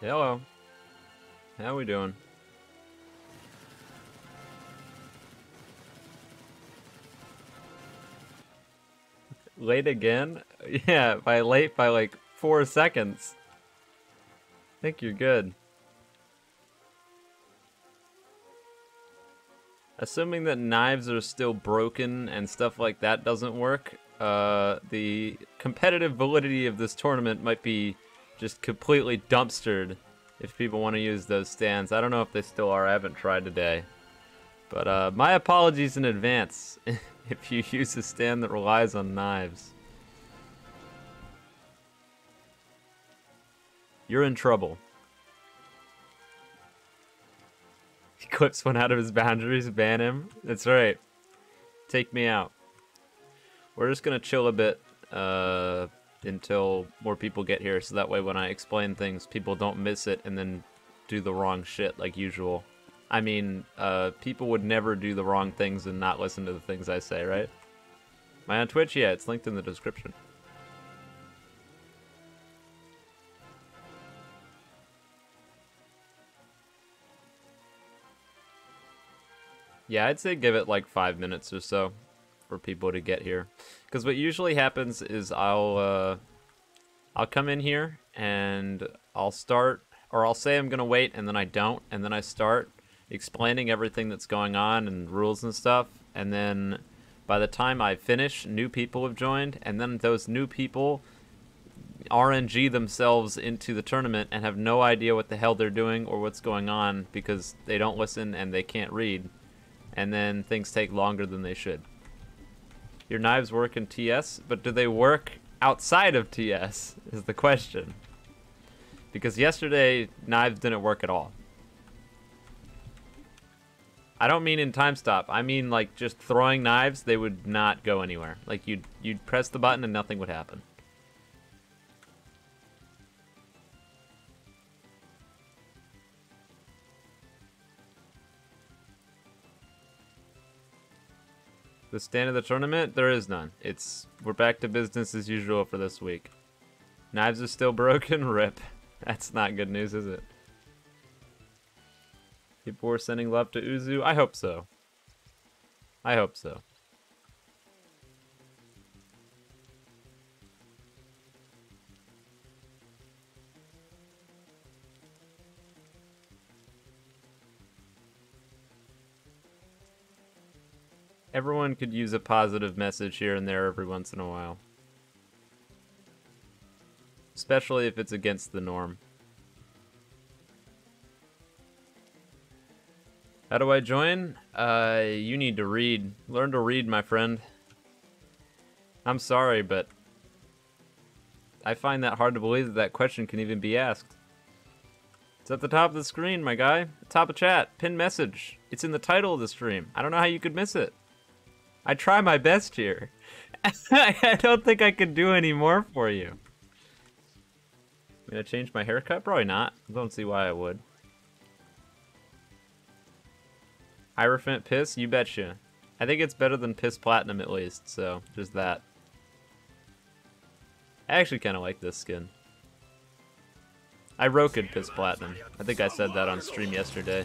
Hello. How we doing? Late again? Yeah, late by like 4 seconds. I think you're good. Assuming that knives are still broken and stuff like that doesn't work, the competitive validity of this tournament might be just completely dumpstered if people want to use those stands. I don't know if they still are. I haven't tried today. But my apologies in advance if you use a stand that relies on knives. You're in trouble. Eclipse went out of his boundaries, ban him. That's right. Take me out. We're just gonna chill a bit until more people get here, so that way when I explain things, people don't miss it and then do the wrong shit like usual. I mean, people would never do the wrong things and not listen to the things I say, right? Am I on Twitch? Yeah, it's linked in the description. Yeah, I'd say give it like 5 minutes or so for people to get here. Because what usually happens is I'll come in here and I'll start, or I'll say I'm gonna wait and then I don't, and then I start explaining everything that's going on and rules and stuff, and then by the time I finish, new people have joined, and then those new people RNG themselves into the tournament and have no idea what the hell they're doing or what's going on because they don't listen and they can't read. And then things take longer than they should. Your knives work in TS, but do they work outside of TS is the question. Because yesterday, knives didn't work at all. I don't mean in time stop. I mean like just throwing knives, they would not go anywhere. Like you'd press the button and nothing would happen. The stand of the tournament? There is none. We're back to business as usual for this week. Knives are still broken? Rip. That's not good news, is it? People were sending love to Uzu? I hope so. I hope so. Everyone could use a positive message here and there every once in a while. Especially if it's against the norm. How do I join? You need to read. Learn to read, my friend. I'm sorry, but I find that hard to believe that that question can even be asked. It's at the top of the screen, my guy. Top of chat. Pinned message. It's in the title of the stream. I don't know how you could miss it. I try my best here. I don't think I could do any more for you. I'm gonna change my haircut? Probably not. I don't see why I would. Hierophant Piss? You betcha. I think it's better than Piss Platinum at least, so just that. I actually kind of like this skin. I rokered Piss Platinum. I think I said that on stream yesterday.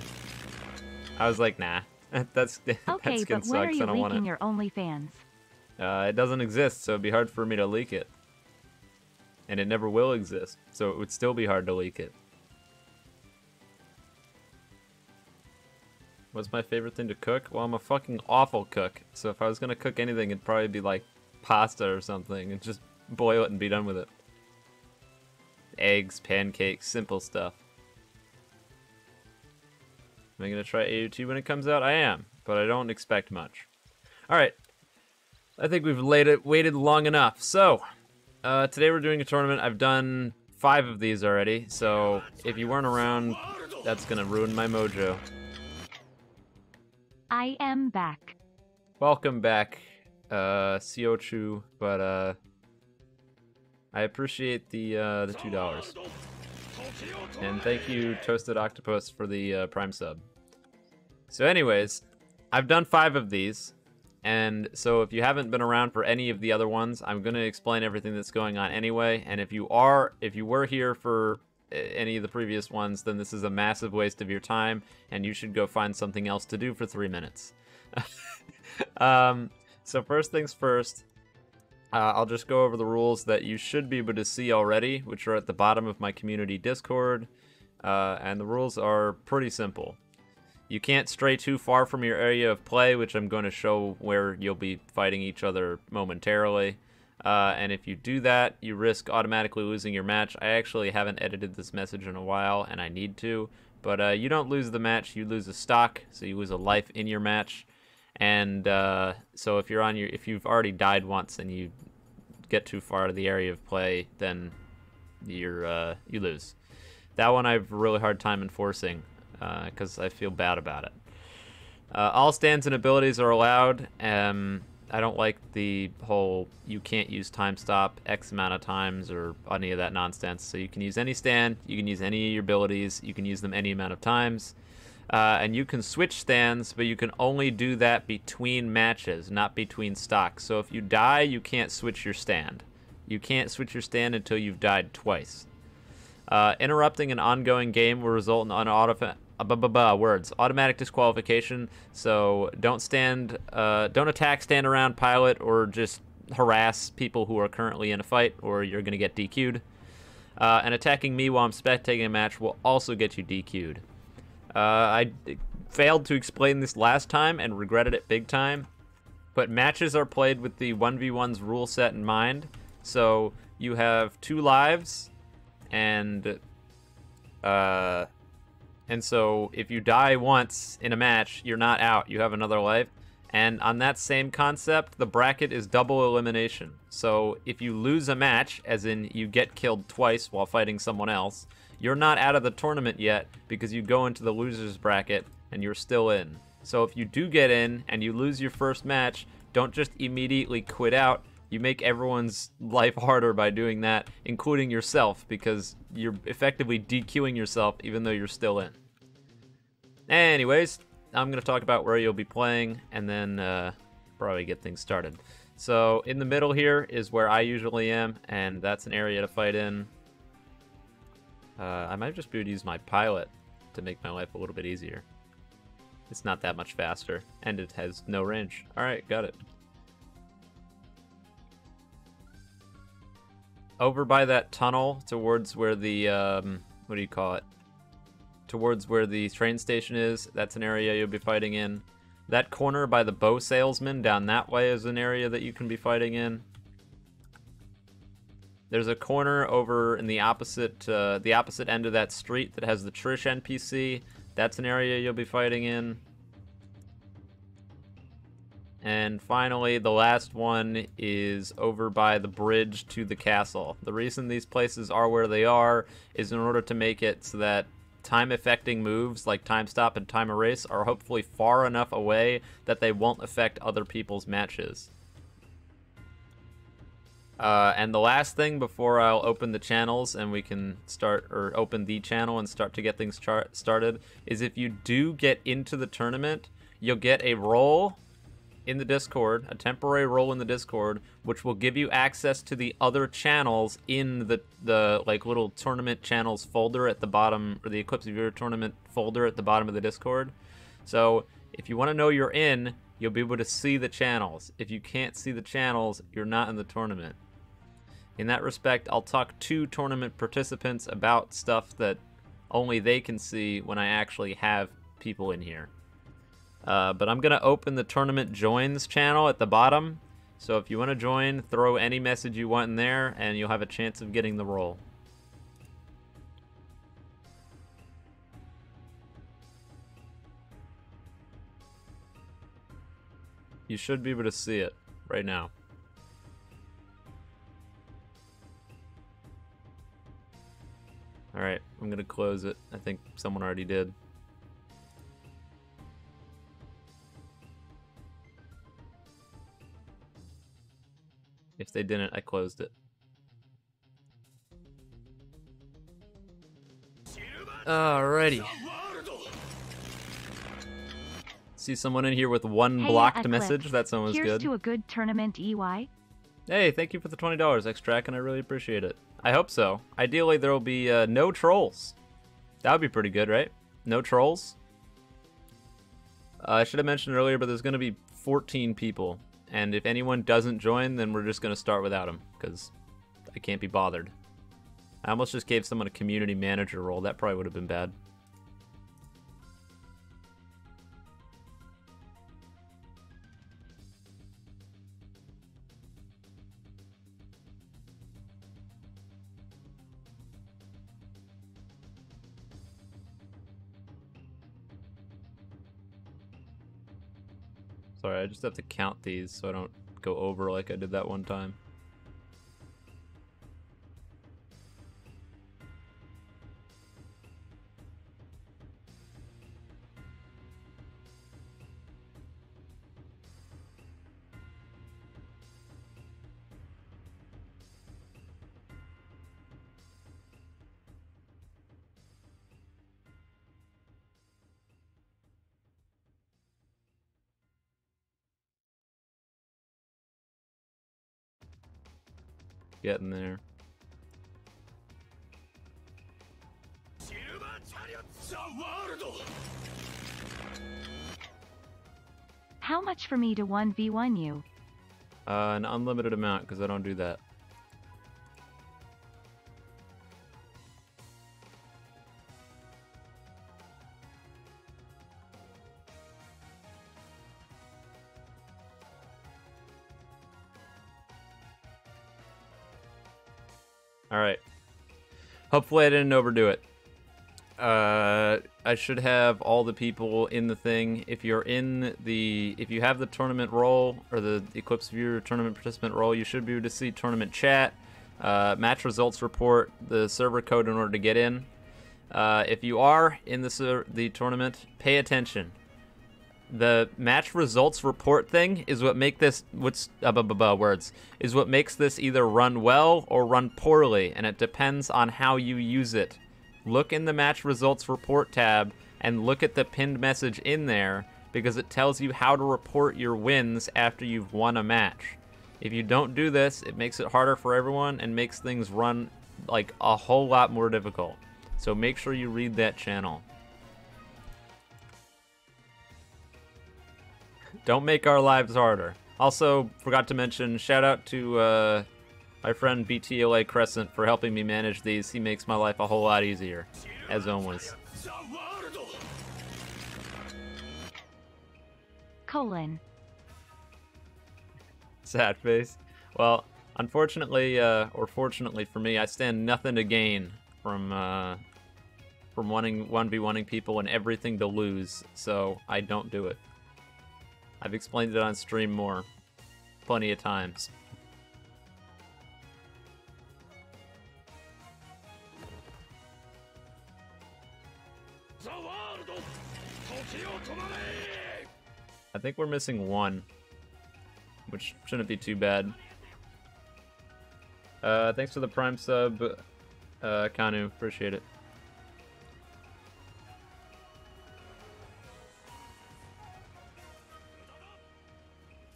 I was like, nah. That Okay, skin but when sucks. are you I don't want leaking it. your OnlyFans? It doesn't exist, so it'd be hard for me to leak it. And it never will exist, so it would still be hard to leak it. What's my favorite thing to cook? Well, I'm a fucking awful cook, so if I was gonna cook anything, it'd probably be like pasta or something, and just boil it and be done with it. Eggs, pancakes, simple stuff. Am I gonna try AUT when it comes out? I am, but I don't expect much. Alright. I think we've waited long enough. So, today we're doing a tournament. I've done 5 of these already, so if you weren't around, that's gonna ruin my mojo. I am back. Welcome back, Siochu, but I appreciate the $2. And thank you, Toasted Octopus, for the Prime sub. So anyways, I've done 5 of these, and so if you haven't been around for any of the other ones, I'm going to explain everything that's going on anyway, and if you were here for any of the previous ones, then this is a massive waste of your time, and you should go find something else to do for 3 minutes. So first things first, I'll just go over the rules that you should be able to see already, which are at the bottom of my community Discord, and the rules are pretty simple. You can't stray too far from your area of play, which I'm going to show where you'll be fighting each other momentarily. And if you do that, you risk automatically losing your match. I actually haven't edited this message in a while, and I need to. But you don't lose the match, you lose a stock, so you lose a life in your match. And so if you've already died once and you get too far out of the area of play, then you lose. That one I have a really hard time enforcing, because I feel bad about it. All stands and abilities are allowed. I don't like the whole you can't use time stop X amount of times or any of that nonsense. So you can use any stand, you can use any of your abilities, you can use them any amount of times. And you can switch stands, but you can only do that between matches, not between stocks. So if you die, you can't switch your stand. You can't switch your stand until you've died twice. Interrupting an ongoing game will result in automatic disqualification. So don't attack, stand around, pilot, or just harass people who are currently in a fight, or you're going to get DQ'd. And attacking me while I'm spectating a match will also get you DQ'd. I failed to explain this last time and regretted it big time, but matches are played with the 1v1's rule set in mind. So you have 2 lives, and so if you die once in a match, you're not out, you have another life. And on that same concept, the bracket is double elimination. So if you lose a match, as in you get killed twice while fighting someone else, you're not out of the tournament yet because you go into the losers bracket and you're still in. So if you do get in and you lose your first match, don't just immediately quit out. You make everyone's life harder by doing that, including yourself, because you're effectively DQing yourself even though you're still in. Anyways, I'm going to talk about where you'll be playing and then probably get things started. So in the middle here is where I usually am, and that's an area to fight in. I might just be able to use my pilot to make my life a little bit easier. It's not that much faster, and it has no range. Alright, got it. Over by that tunnel towards where the, what do you call it? Towards where the train station is, that's an area you'll be fighting in. That corner by the bow salesman down that way is an area that you can be fighting in. There's a corner over in the opposite end of that street that has the Trish NPC. That's an area you'll be fighting in. And finally, the last one is over by the bridge to the castle. The reason these places are where they are is in order to make it so that time-affecting moves like time stop and time erase are hopefully far enough away that they won't affect other people's matches. And the last thing before I'll open the channels and we can start, or open the channel and start to get things started, is if you do get into the tournament, you'll get a role in the Discord, a temporary role in the Discord, which will give you access to the other channels in the like little tournament channels folder at the bottom, or the Eclipse Viewer tournament folder at the bottom of the Discord. So if you want to know you're in, you'll be able to see the channels. If you can't see the channels, you're not in the tournament. In that respect, I'll talk to tournament participants about stuff that only they can see when I actually have people in here. But I'm going to open the tournament joins channel at the bottom. So if you want to join, throw any message you want in there, and you'll have a chance of getting the role. You should be able to see it right now. Alright, I'm going to close it. I think someone already did. If they didn't, I closed it. Alrighty. See someone in here with one blocked message? That someone's Here's good. to a good tournament, EY. Hey, thank you for the $20, X-Track, and I really appreciate it. I hope so. Ideally, there will be no trolls. That would be pretty good, right? No trolls? I should have mentioned earlier, but there's going to be 14 people. And if anyone doesn't join, then we're just going to start without them, because I can't be bothered. I almost just gave someone a community manager role. That probably would have been bad. Sorry, I just have to count these so I don't go over like I did that one time. Getting there. How much for me to 1v1 you? An unlimited amount, because I don't do that. Alright. Hopefully I didn't overdo it. I should have all the people in the thing. If you have the tournament role, or the Eclipse Viewer tournament participant role, you should be able to see tournament chat, match results report, the server code in order to get in. If you are in the tournament, pay attention. The match results report thing is what make this is what makes this either run well or run poorly, and it depends on how you use it. Look in the match results report tab and look at the pinned message in there, because it tells you how to report your wins after you've won a match. If you don't do this, it makes it harder for everyone and makes things run like a whole lot more difficult. So make sure you read that channel. Don't make our lives harder. Also, forgot to mention, shout out to my friend BTLA Crescent for helping me manage these. He makes my life a whole lot easier, as always. Colon. Sad face. Well, unfortunately, or fortunately for me, I stand nothing to gain from 1v1ing people and everything to lose, so I don't do it. I've explained it on stream plenty of times. I think we're missing one, which shouldn't be too bad. Thanks for the Prime sub, Kanu. Appreciate it.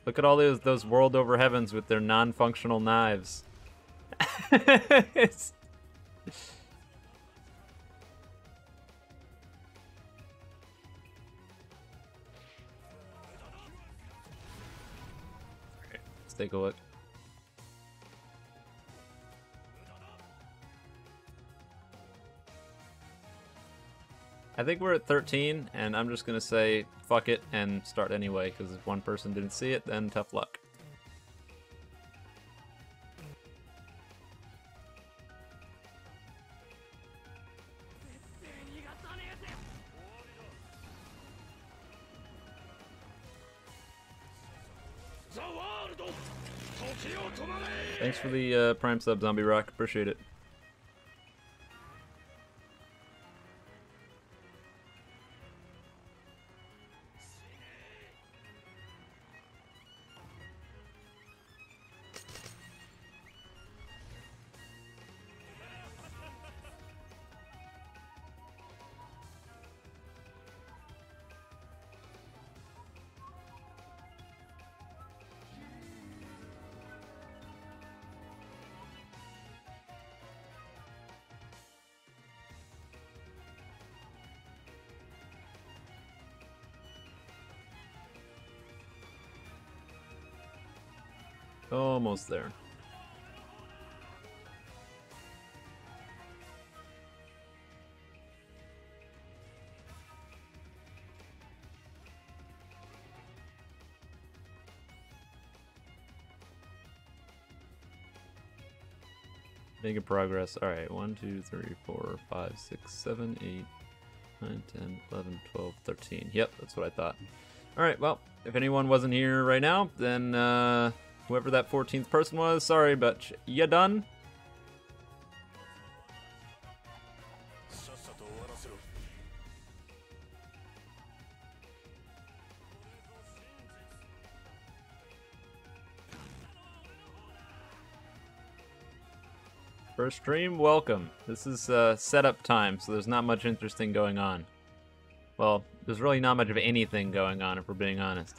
Look at all those world over heavens with their non-functional knives. Let's take a look. I think we're at 13, and I'm just gonna say fuck it and start anyway, because if one person didn't see it, then tough luck. Thanks for the Prime sub, Zombie Rock. Appreciate it. Almost there. Making progress. Alright, 1, 2, 3, 4, 5, 6, 7, 8, 9, 10, 11, 12, 13. Yep, that's what I thought. Alright, well, if anyone wasn't here right now, then whoever that 14th person was, sorry, but you done? First stream, welcome. This is setup time, so there's not much interesting going on. Well, there's really not much of anything going on, if we're being honest.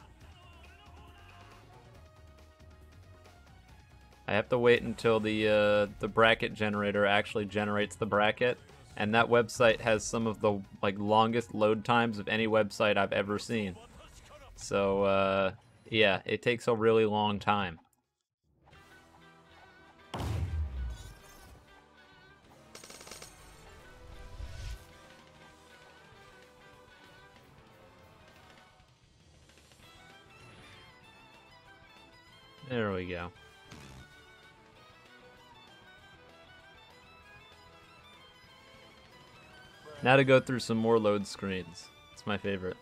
I have to wait until the bracket generator actually generates the bracket, and that website has some of the longest load times of any website I've ever seen. So yeah, it takes a really long time. There we go. Now to go through some more load screens. It's my favorite.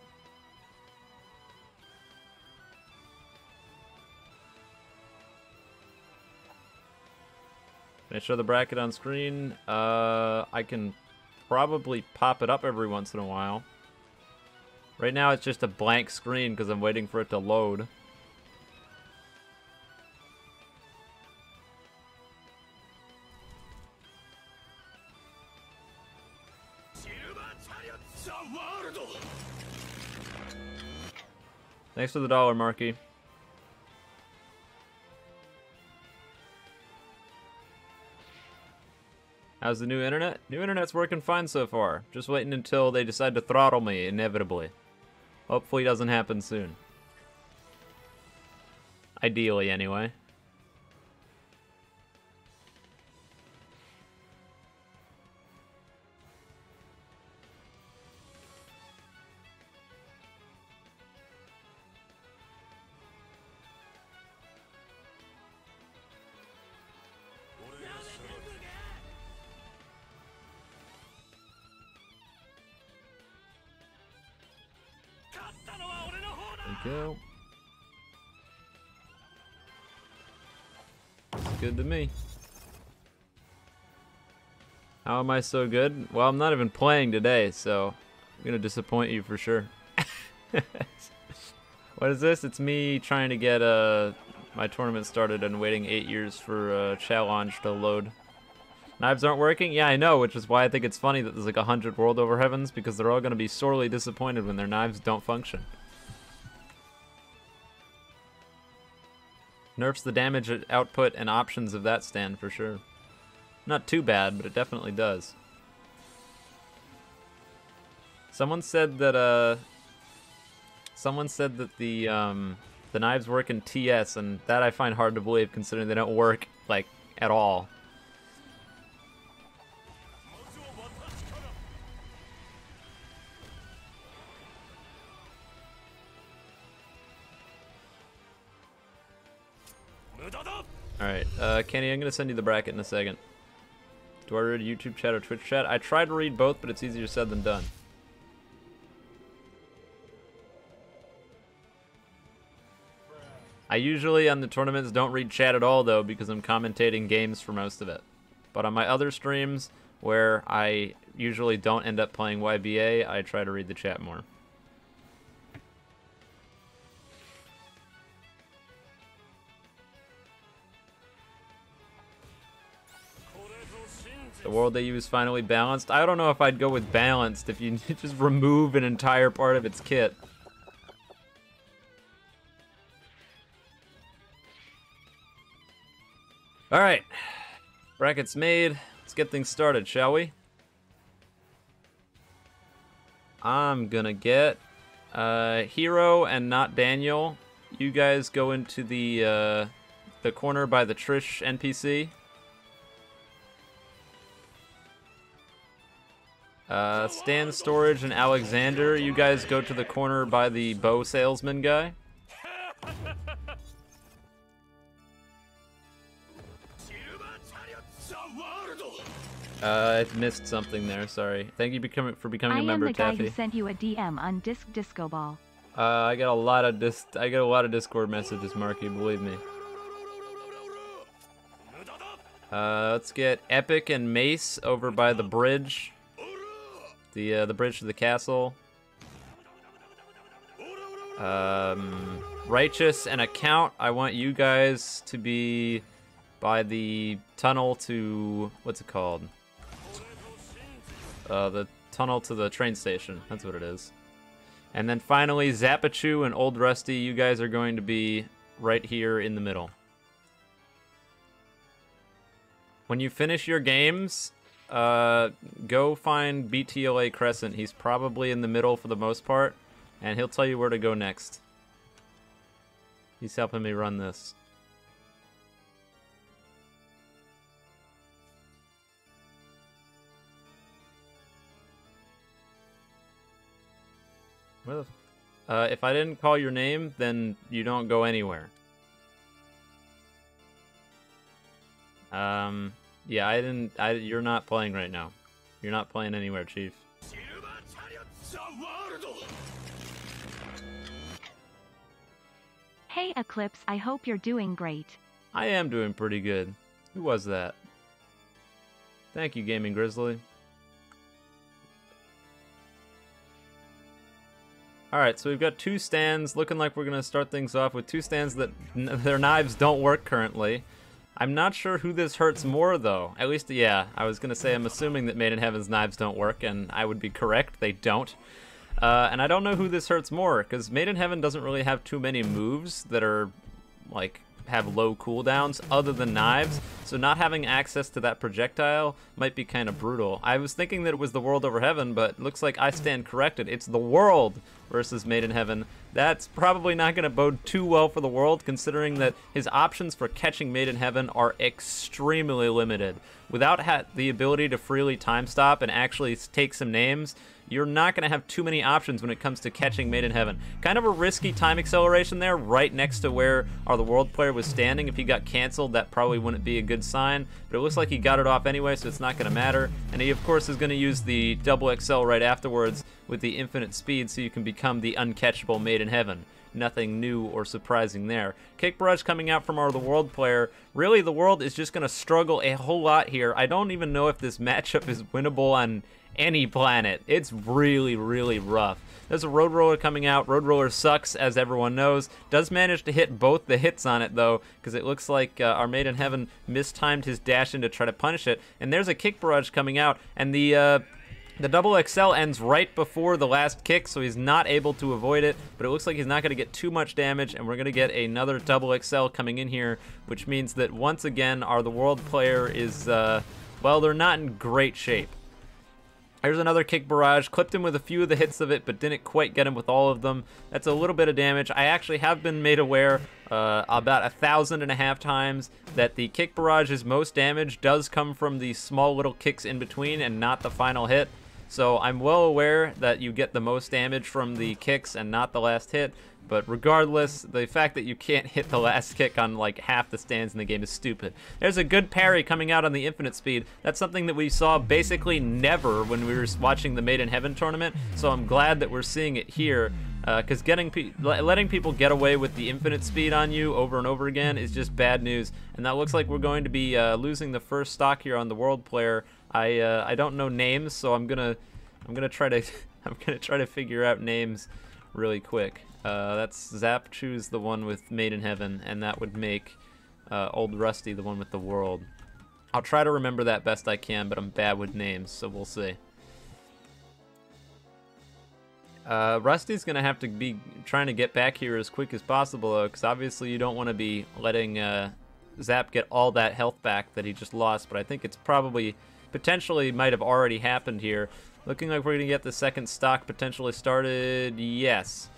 Can I show the bracket on screen? I can probably pop it up every once in a while. Right now it's just a blank screen because I'm waiting for it to load. Thanks for the $1, Marky. How's the new internet? New internet's working fine so far. Just waiting until they decide to throttle me, inevitably. Hopefully it doesn't happen soon. Ideally, anyway. Go. It's good to me. How am I so good? Well, I'm not even playing today, so I'm gonna disappoint you for sure. What is this? It's me trying to get my tournament started and waiting 8 years for challenge to load. Knives aren't working? Yeah, I know, which is why I think it's funny that there's like 100 World Over Heavens, because they're all gonna be sorely disappointed when their knives don't function. Nerfs the damage output and options of that stand for sure. Not too bad, but it definitely does. Someone said that the knives work in TS, and that I find hard to believe considering they don't work like at all. Alright, Kenny, I'm gonna send you the bracket in a second. Do I read YouTube chat or Twitch chat? I try to read both, but it's easier said than done. I usually on the tournaments don't read chat at all though, because I'm commentating games for most of it. But on my other streams, where I usually don't end up playing YBA, I try to read the chat more. The world they use finally balanced. I don't know if I'd go with balanced if you just remove an entire part of its kit. Alright. Brackets made. Let's get things started, shall we? I'm gonna get Hero and not Daniel. You guys go into the the corner by the Trish NPC. Stan Storage and Alexander, you guys go to the corner by the bow salesman guy. I missed something there, sorry. Thank you for becoming a member, Taffy. I am the guy who sent you a DM on Disco Ball. I got a lot of Discord messages, Marky, believe me. Let's get Epic and Mace over by the bridge. The bridge to the castle. Righteous and Account, I want you guys to be by the tunnel to, what's it called? The tunnel to the train station, that's what it is. And then finally, Zapachu and Old Rusty, you guys are going to be right here in the middle. When you finish your games, go find BTLA Crescent. He's probably in the middle for the most part, and he'll tell you where to go next. He's helping me run this. Where the if I didn't call your name, then you don't go anywhere. Yeah, you're not playing right now. You're not playing anywhere, Chief. Hey Eclipse, I hope you're doing great. I am doing pretty good. Who was that? Thank you, Gaming Grizzly. Alright, so we've got two stands. Looking like we're going to start things off with two stands that their knives don't work currently. I'm not sure who this hurts more, though. At least, yeah, I was going to say I'm assuming that Made in Heaven's knives don't work, and I would be correct. They don't. And I don't know who this hurts more, because Made in Heaven doesn't really have too many moves that are, like, have low cooldowns other than knives, so not having access to that projectile might be kind of brutal. I was thinking that it was the world over heaven, but looks like I stand corrected. It's the world versus Made in Heaven. That's probably not going to bode too well for the world, considering that his options for catching Made in Heaven are extremely limited. Without the ability to freely time stop and actually take some names, you're not going to have too many options when it comes to catching Made in Heaven. Kind of a risky time acceleration there, right next to where the world player was standing. If he got canceled, that probably wouldn't be a good sign, but it looks like he got it off anyway, so it's not going to matter. And he, of course, is going to use the double XL right afterwards with the infinite speed, so you can become the uncatchable Made in Heaven. Nothing new or surprising there. Kick Barrage coming out from the world player. Really, the world is just going to struggle a whole lot here. I don't even know if this matchup is winnable on any planet. It's really, really rough. There's a Road Roller coming out. Road Roller sucks, as everyone knows. Does manage to hit both the hits on it, though, because it looks like our Made in Heaven mistimed his dash in to try to punish it. And there's a Kick Barrage coming out, and the double XL ends right before the last kick, so he's not able to avoid it, but it looks like he's not going to get too much damage, and we're going to get another double XL coming in here, which means that once again, the world player is, well, they're not in great shape. There's another Kick Barrage, clipped him with a few of the hits of it, but didn't quite get him with all of them. That's a little bit of damage. I actually have been made aware about 1,500 times that the Kick Barrage's most damage does come from the small little kicks in between and not the final hit. So I'm well aware that you get the most damage from the kicks and not the last hit, but regardless, the fact that you can't hit the last kick on like half the stands in the game is stupid. There's a good parry coming out on the infinite speed. That's something that we saw basically never when we were watching the Made in Heaven tournament, so I'm glad that we're seeing it here, because letting people get away with the infinite speed on you over and over again is just bad news, and that looks like we're going to be losing the first stock here on the world player. I don't know names, so I'm gonna try to figure out names really quick. That's Zapchu's the one with Made in Heaven, and that would make Old Rusty the one with the world. I'll try to remember that best I can, but I'm bad with names, so we'll see. Rusty's gonna have to be trying to get back here as quick as possible, though, because obviously you don't want to be letting Zap get all that health back that he just lost, but I think it's probably potentially might have already happened here. Looking like we're going to get the second stock potentially started. Yes.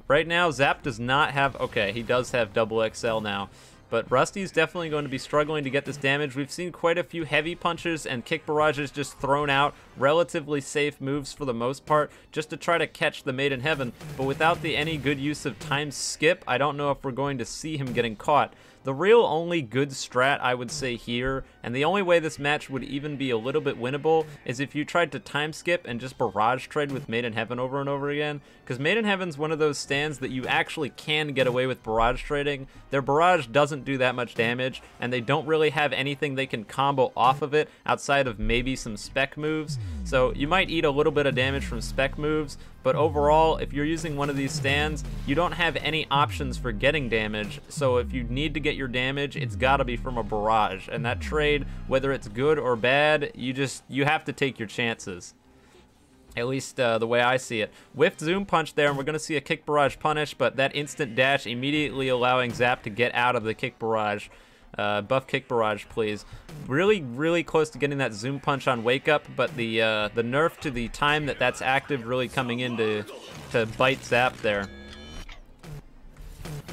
Right now, Zap does not have... Okay, he does have double XL now. but Rusty's definitely going to be struggling to get this damage. We've seen quite a few heavy punches and kick barrages just thrown out, relatively safe moves for the most part, just to try to catch the Made in Heaven, but without any good use of time skip, I don't know if we're going to see him getting caught. The real only good strat, I would say here, and the only way this match would even be a little bit winnable, is if you tried to time skip and just barrage trade with Made in Heaven over and over again, because Made in Heaven's one of those stands that you actually can get away with barrage trading. Their barrage doesn't do that much damage, and they don't really have anything they can combo off of it outside of maybe some spec moves, so you might eat a little bit of damage from spec moves, but overall, if you're using one of these stands, you don't have any options for getting damage, so if you need to get your damage, it's gotta be from a barrage, and that trade, whether it's good or bad, you have to take your chances. At least the way I see it. Whiffed Zoom Punch there, and we're gonna see a kick barrage punish, but that instant dash immediately allowing Zap to get out of the kick barrage. Buff kick barrage, please. Really close to getting that Zoom Punch on Wake Up, but the nerf to the time that's active really coming in to bite Zap there.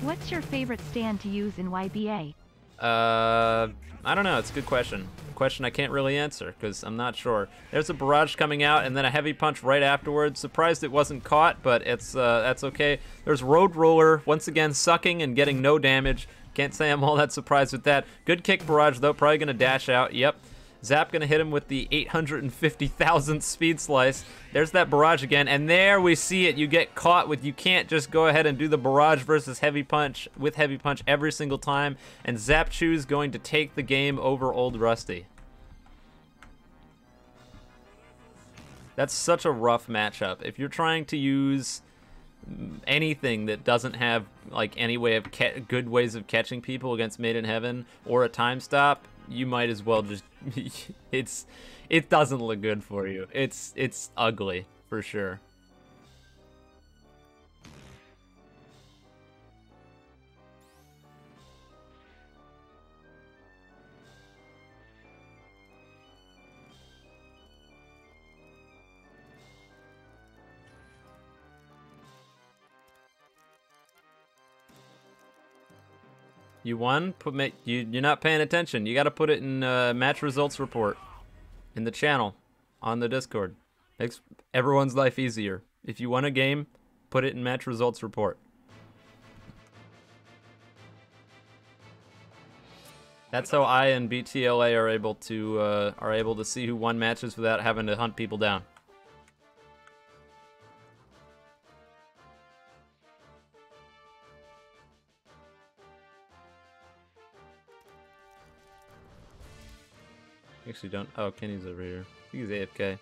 What's your favorite stand to use in YBA? I don't know. It's a good question. A question I can't really answer because I'm not sure. There's a barrage coming out and then a heavy punch right afterwards. Surprised it wasn't caught, but that's okay. There's Road Roller once again sucking and getting no damage. Can't say I'm all that surprised with that. Good kick barrage though, probably gonna dash out. Yep. Zap gonna hit him with the 850,000th speed slice. There's that barrage again, and there we see it. You get caught with, you can't just go ahead and do the barrage versus heavy punch with heavy punch every single time, and Zap Chu's going to take the game over Old Rusty. That's such a rough matchup. If you're trying to use anything that doesn't have like any way of good ways of catching people against Made in Heaven or a time stop, you might as well just it doesn't look good for you. It's ugly for sure. You won? You're not paying attention. You got to put it in match results report in the channel on the Discord. Makes everyone's life easier. If you won a game, put it in match results report. That's how I and BTLA are able to see who won matches without having to hunt people down. Actually don't. Oh, Kenny's over here. I think he's AFK.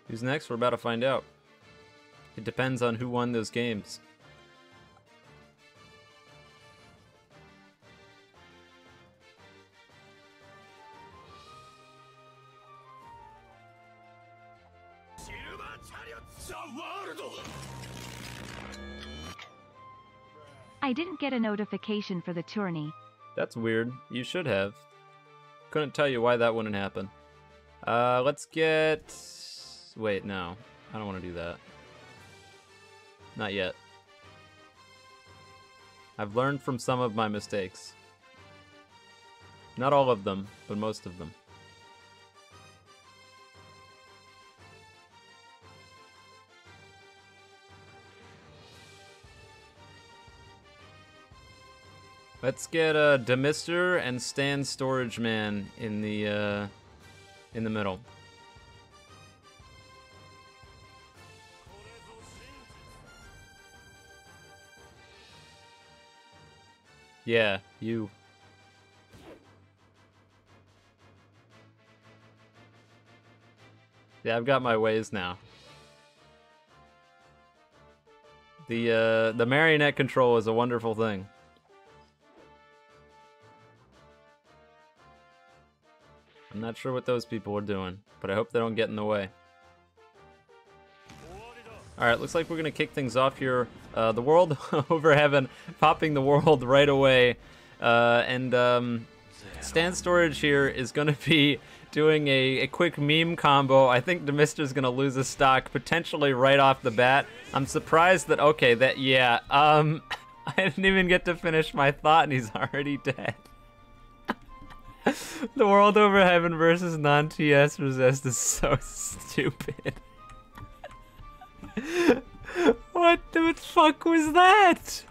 Who's next? We're about to find out. It depends on who won those games. I didn't get a notification for the tourney. That's weird. You should have. Couldn't tell you why that wouldn't happen. Let's get... Wait, no. I don't want to do that. Not yet. I've learned from some of my mistakes. Not all of them, but most of them. Let's get Demister and Stan Storage Man in the middle. Yeah, you. Yeah, I've got my ways now. The marionette control is a wonderful thing. I'm not sure what those people are doing, but I hope they don't get in the way. Alright, looks like we're going to kick things off here. The world over heaven, popping the world right away. Stan Storage here is going to be doing a quick meme combo. I think Demister's going to lose his stock, potentially right off the bat. I'm surprised that, okay, that, yeah, I didn't even get to finish my thought and he's already dead. The World Over Heaven versus non-TS resist is so stupid. What the fuck was that?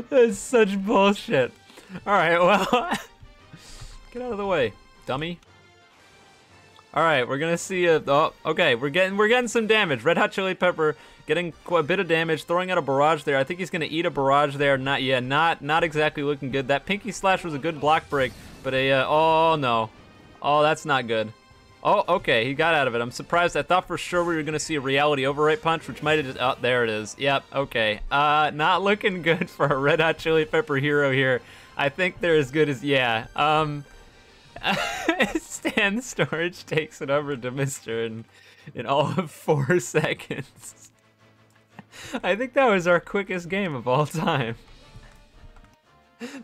That's such bullshit. Alright, well, get out of the way, dummy. Alright, we're gonna see oh, okay, we're getting some damage. Red Hot Chili Pepper getting quite a bit of damage, throwing out a barrage there. I think he's gonna eat a barrage there. Not exactly looking good. That Pinky Slash was a good block break, but oh no. Oh, that's not good. Oh, okay, he got out of it. I'm surprised. I thought for sure we were gonna see a reality overwrite punch, which might have just, oh, there it is. Yep, okay. Not looking good for a Red Hot Chili Pepper hero here. I think they're as good as, yeah. Stan Storage takes it over to Mr. in all of 4 seconds. I think that was our quickest game of all time.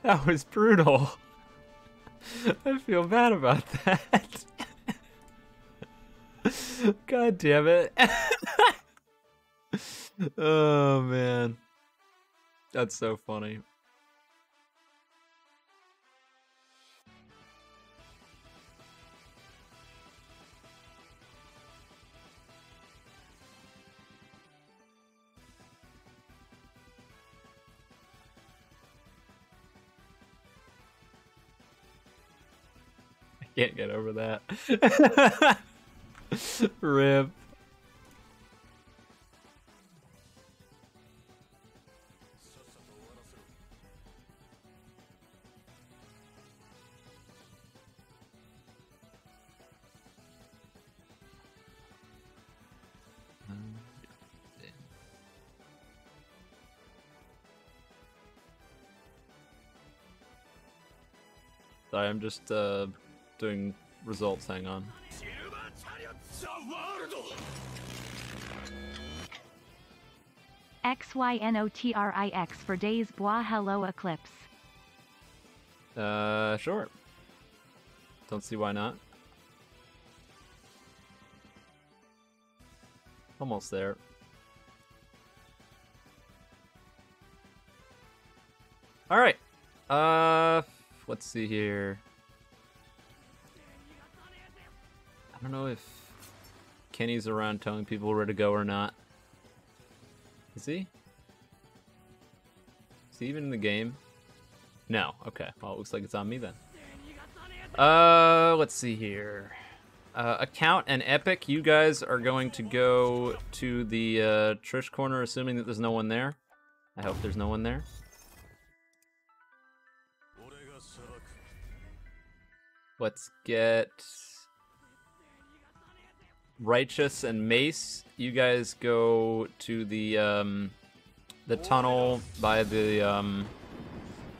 That was brutal. I feel bad about that. God damn it. Oh man. That's so funny. I can't get over that. Rip. Sorry, I'm just doing results. Hang on. XYNOTRIX for days. Bois. Hello, Eclipse. Sure. Don't see why not. Almost there. All right. Let's see here. I don't know if Kenny's around telling people where to go or not. Is he? Is he even in the game? No. Okay. Well, it looks like it's on me then. Let's see here. Account and Epic, you guys are going to go to the Trish corner, assuming that there's no one there. I hope there's no one there. Let's get Righteous and Mace. You guys go to the tunnel by the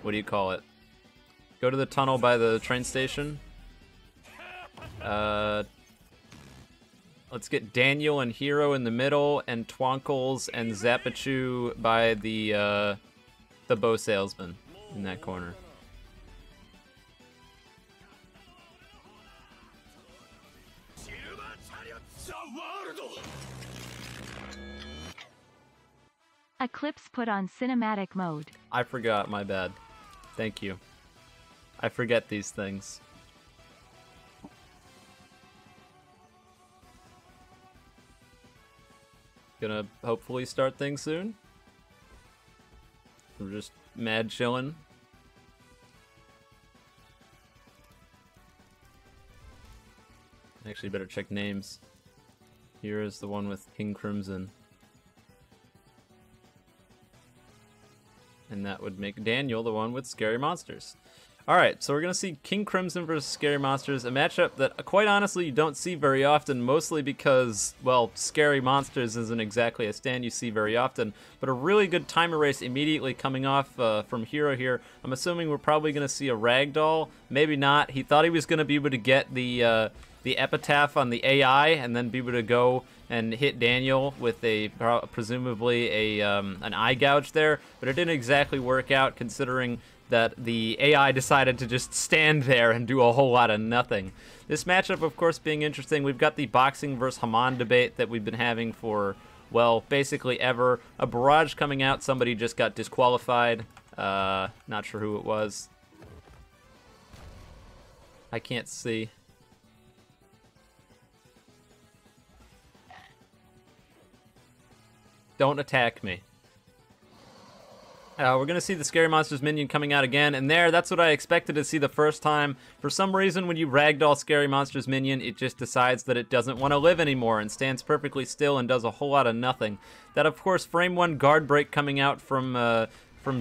what do you call it? Go to the tunnel by the train station. Let's get Daniel and Hero in the middle, and Twonkles and Zapachu by the bow salesman in that corner. Eclipse put on cinematic mode. I forgot, my bad. Thank you. I forget these things. Gonna hopefully start things soon. We're just mad chilling. Actually, better check names. Here is the one with King Crimson. And that would make Daniel the one with Scary Monsters. Alright, so we're going to see King Crimson versus Scary Monsters, a matchup that, quite honestly, you don't see very often, mostly because, well, Scary Monsters isn't exactly a stand you see very often, but a really good timer race immediately coming off from Hero here. I'm assuming we're probably going to see a Ragdoll, maybe not. He thought he was going to be able to get the epitaph on the AI and then be able to go and hit Daniel with a presumably an eye gouge there, but it didn't exactly work out considering that the AI decided to just stand there and do a whole lot of nothing. This matchup, of course, being interesting. We've got the boxing versus Haman debate that we've been having for well, basically ever. A barrage coming out. Somebody just got disqualified. Not sure who it was. I can't see. Don't attack me. We're going to see the Scary Monsters minion coming out again, and that's what I expected to see the first time. For some reason, when you ragdoll Scary Monsters minion, it just decides that it doesn't want to live anymore and stands perfectly still and does a whole lot of nothing. That, of course, frame 1 guard break coming out from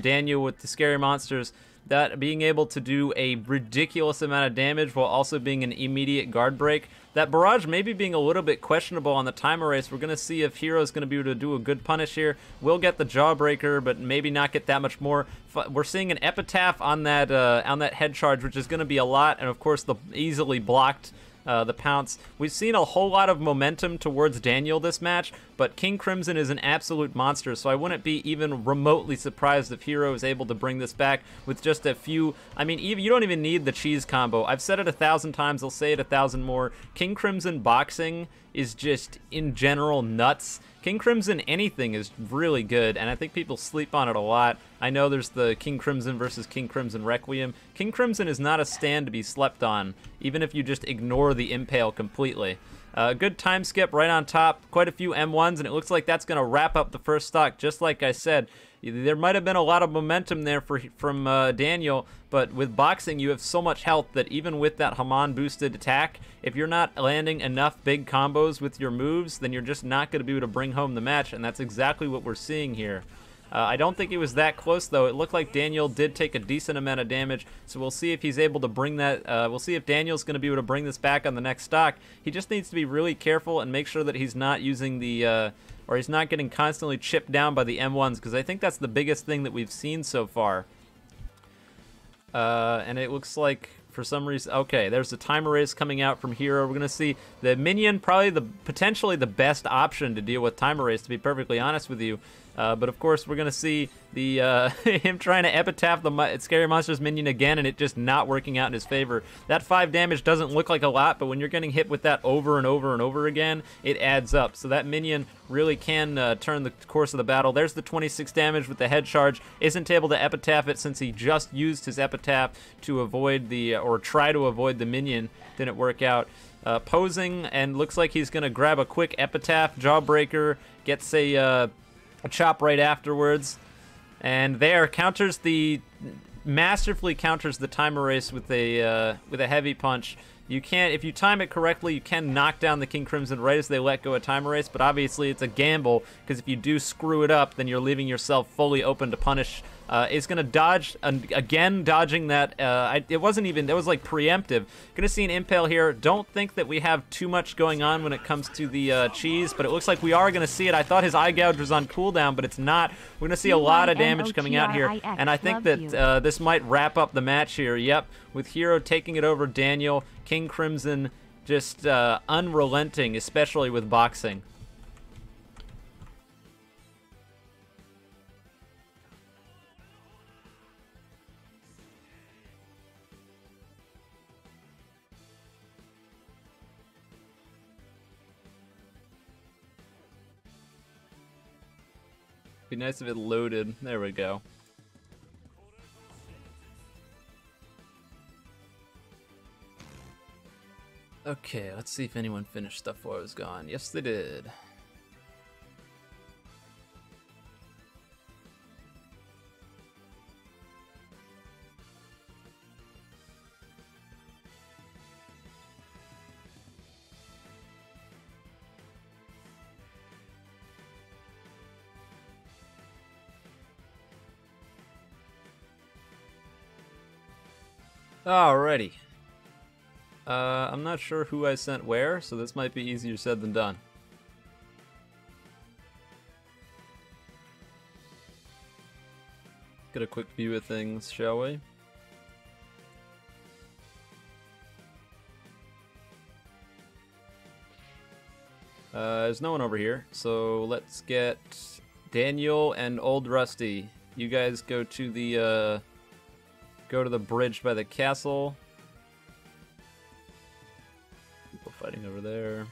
Daniel with the Scary Monsters, that being able to do a ridiculous amount of damage while also being an immediate guard break. That barrage maybe being a little bit questionable on the time erase. We're going to see if Hero's going to be able to do a good punish here. We'll get the jawbreaker, but maybe not get that much more. We're seeing an epitaph on that head charge, which is going to be a lot, and of course the easily blocked the pounce. We've seen a whole lot of momentum towards Daniel this match, but King Crimson is an absolute monster, so I wouldn't be even remotely surprised if Hero is able to bring this back with just a few. I mean, you don't even need the cheese combo. I've said it 1,000 times, I'll say it 1,000 more. King Crimson boxing is just, in general, nuts. King Crimson anything is really good, and I think people sleep on it a lot. I know there's the King Crimson versus King Crimson Requiem. King Crimson is not a stand to be slept on, even if you just ignore the impale completely. Good time skip right on top, quite a few M1s, and it looks like that's going to wrap up the first stock, just like I said. There might have been a lot of momentum there from Daniel, but with boxing, you have so much health that even with that Haman-boosted attack, if you're not landing enough big combos with your moves, then you're just not going to be able to bring home the match, and that's exactly what we're seeing here. I don't think it was that close, though. It looked like Daniel did take a decent amount of damage, so we'll see if he's able to bring that. We'll see if Daniel's going to be able to bring this back on the next stock. He just needs to be really careful and make sure that he's not using the, or he's not getting constantly chipped down by the M1s, because I think that's the biggest thing that we've seen so far. And it looks like, for some reason, okay, there's a time erase coming out from Hero. We're going to see the minion, probably potentially the best option to deal with time erase, to be perfectly honest with you. But of course, we're going to see the him trying to epitaph the Scary Monsters minion again, and it just not working out in his favor. That 5 damage doesn't look like a lot, but when you're getting hit with that over and over and over again, it adds up. So that minion really can turn the course of the battle. There's the 26 damage with the head charge. Isn't able to epitaph it since he just used his epitaph to avoid or try to avoid the minion. Didn't work out. Posing, and looks like he's going to grab a quick epitaph, jawbreaker, gets a chop right afterwards, and there masterfully counters the time erase with a heavy punch. You can't, if you time it correctly, you can knock down the King Crimson right as they let go of time erase, but obviously it's a gamble, because if you do screw it up, then you're leaving yourself fully open to punish. It's going to dodge, again, dodging that. It wasn't even, that was like preemptive. Going to see an impale here. Don't think that we have too much going on when it comes to the cheese, but it looks like we are going to see it. I thought his eye gouge was on cooldown, but it's not. We're going to see a lot of damage coming out here, and I think that this might wrap up the match here. Yep, with Hero taking it over Daniel, King Crimson just unrelenting, especially with boxing. Be nice if it loaded. There we go. Okay, let's see if anyone finished stuff while I was gone. Yes, they did. Alrighty. I'm not sure who I sent where, so this might be easier said than done. Get a quick view of things, shall we? There's no one over here, so let's get Daniel and Old Rusty. You guys go to the bridge by the castle. People fighting over there.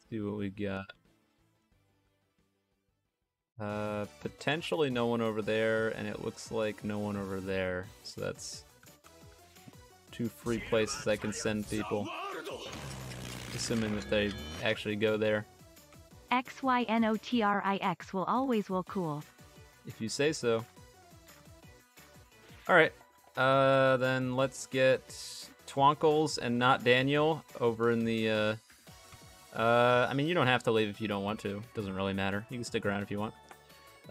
See what we got. Potentially no one over there, and it looks like no one over there. So that's 2 free places I can send people. Assuming that they actually go there. XYNOTRIX will always will cool. If you say so. Alright. Then let's get Twonkles and Not Daniel over in the, I mean, you don't have to leave if you don't want to. Doesn't really matter. You can stick around if you want.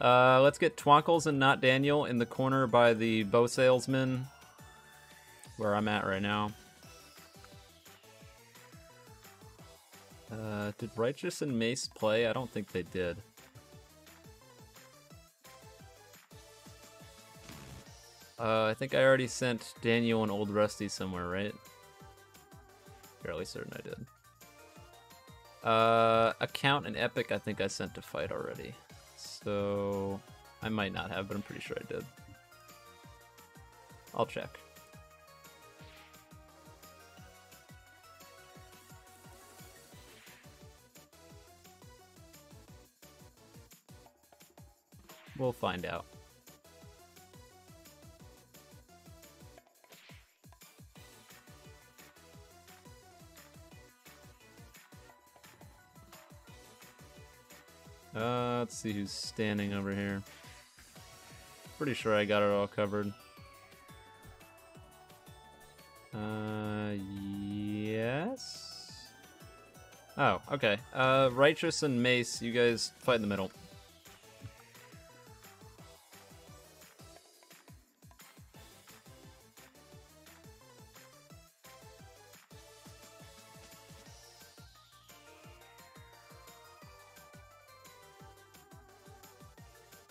Let's get Twonkles and Not Daniel in the corner by the bow salesman, where I'm at right now. Did Righteous and Mace play? I don't think they did. I think I already sent Daniel and Old Rusty somewhere, right? Fairly certain I did. Account and Epic I think I sent to fight already. So I might not have, but I'm pretty sure I did. I'll check. We'll find out. Let's see who's standing over here. Pretty sure I got it all covered. Yes? Oh, okay. Righteous and Mace, you guys fight in the middle.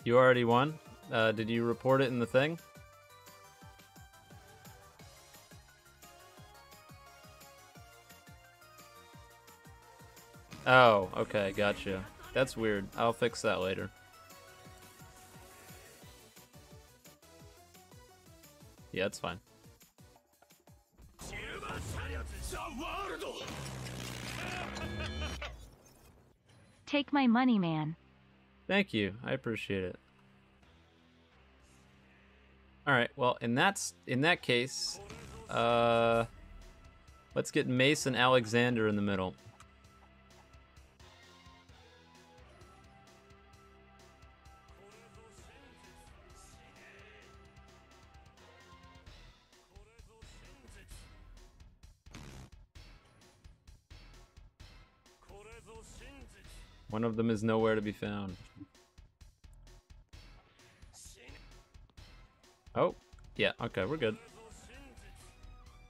You already won? Did you report it in the thing? Oh, okay, gotcha. That's weird. I'll fix that later. Yeah, it's fine. Take my money, man. Thank you. I appreciate it. Alright, well, in that case, let's get Mace and Alexander in the middle. One of them is nowhere to be found. Oh, yeah, okay, we're good.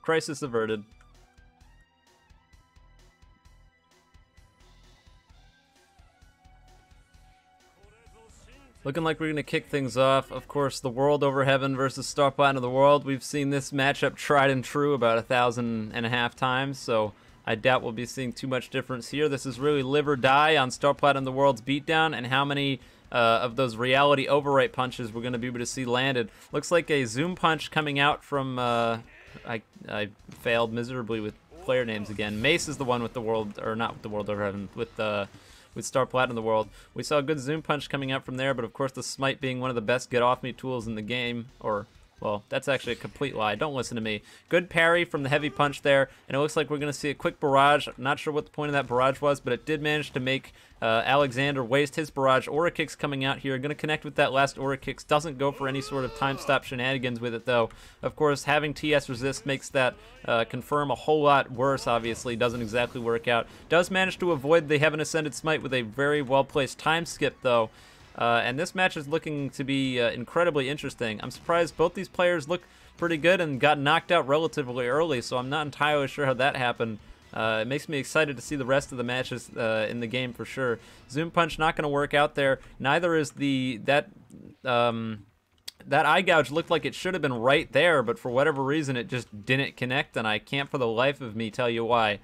Crisis averted. Looking like we're gonna kick things off. Of course, the World Over Heaven versus Star Platinum of the World. We've seen this matchup tried and true about 1,500 times, so I doubt we'll be seeing too much difference here. This is really live or die on Star Platinum of the World's beatdown, and how many of those reality overwrite punches we're going to be able to see landed. Looks like a zoom punch coming out from, I failed miserably with player names again. Mace is the one with the world, or not with the World Over Heaven, with Star Platinum of the World. We saw a good zoom punch coming out from there, but of course the smite being one of the best get off me tools in the game, or well, that's actually a complete lie. Don't listen to me. Good parry from the heavy punch there, and it looks like we're going to see a quick barrage. I'm not sure what the point of that barrage was, but it did manage to make Alexander waste his barrage. Aura Kicks coming out here. Going to connect with that last Aura Kicks. Doesn't go for any sort of time stop shenanigans with it, though. Of course, having TS resist makes that confirm a whole lot worse, obviously. Doesn't exactly work out. Does manage to avoid the Heaven Ascended Smite with a very well-placed time skip, though. And this match is looking to be incredibly interesting. I'm surprised both these players look pretty good and got knocked out relatively early, so I'm not entirely sure how that happened. It makes me excited to see the rest of the matches in the game for sure. Zoom Punch not going to work out there. Neither is that eye gouge looked like it should have been right there, but for whatever reason it just didn't connect, and I can't for the life of me tell you why.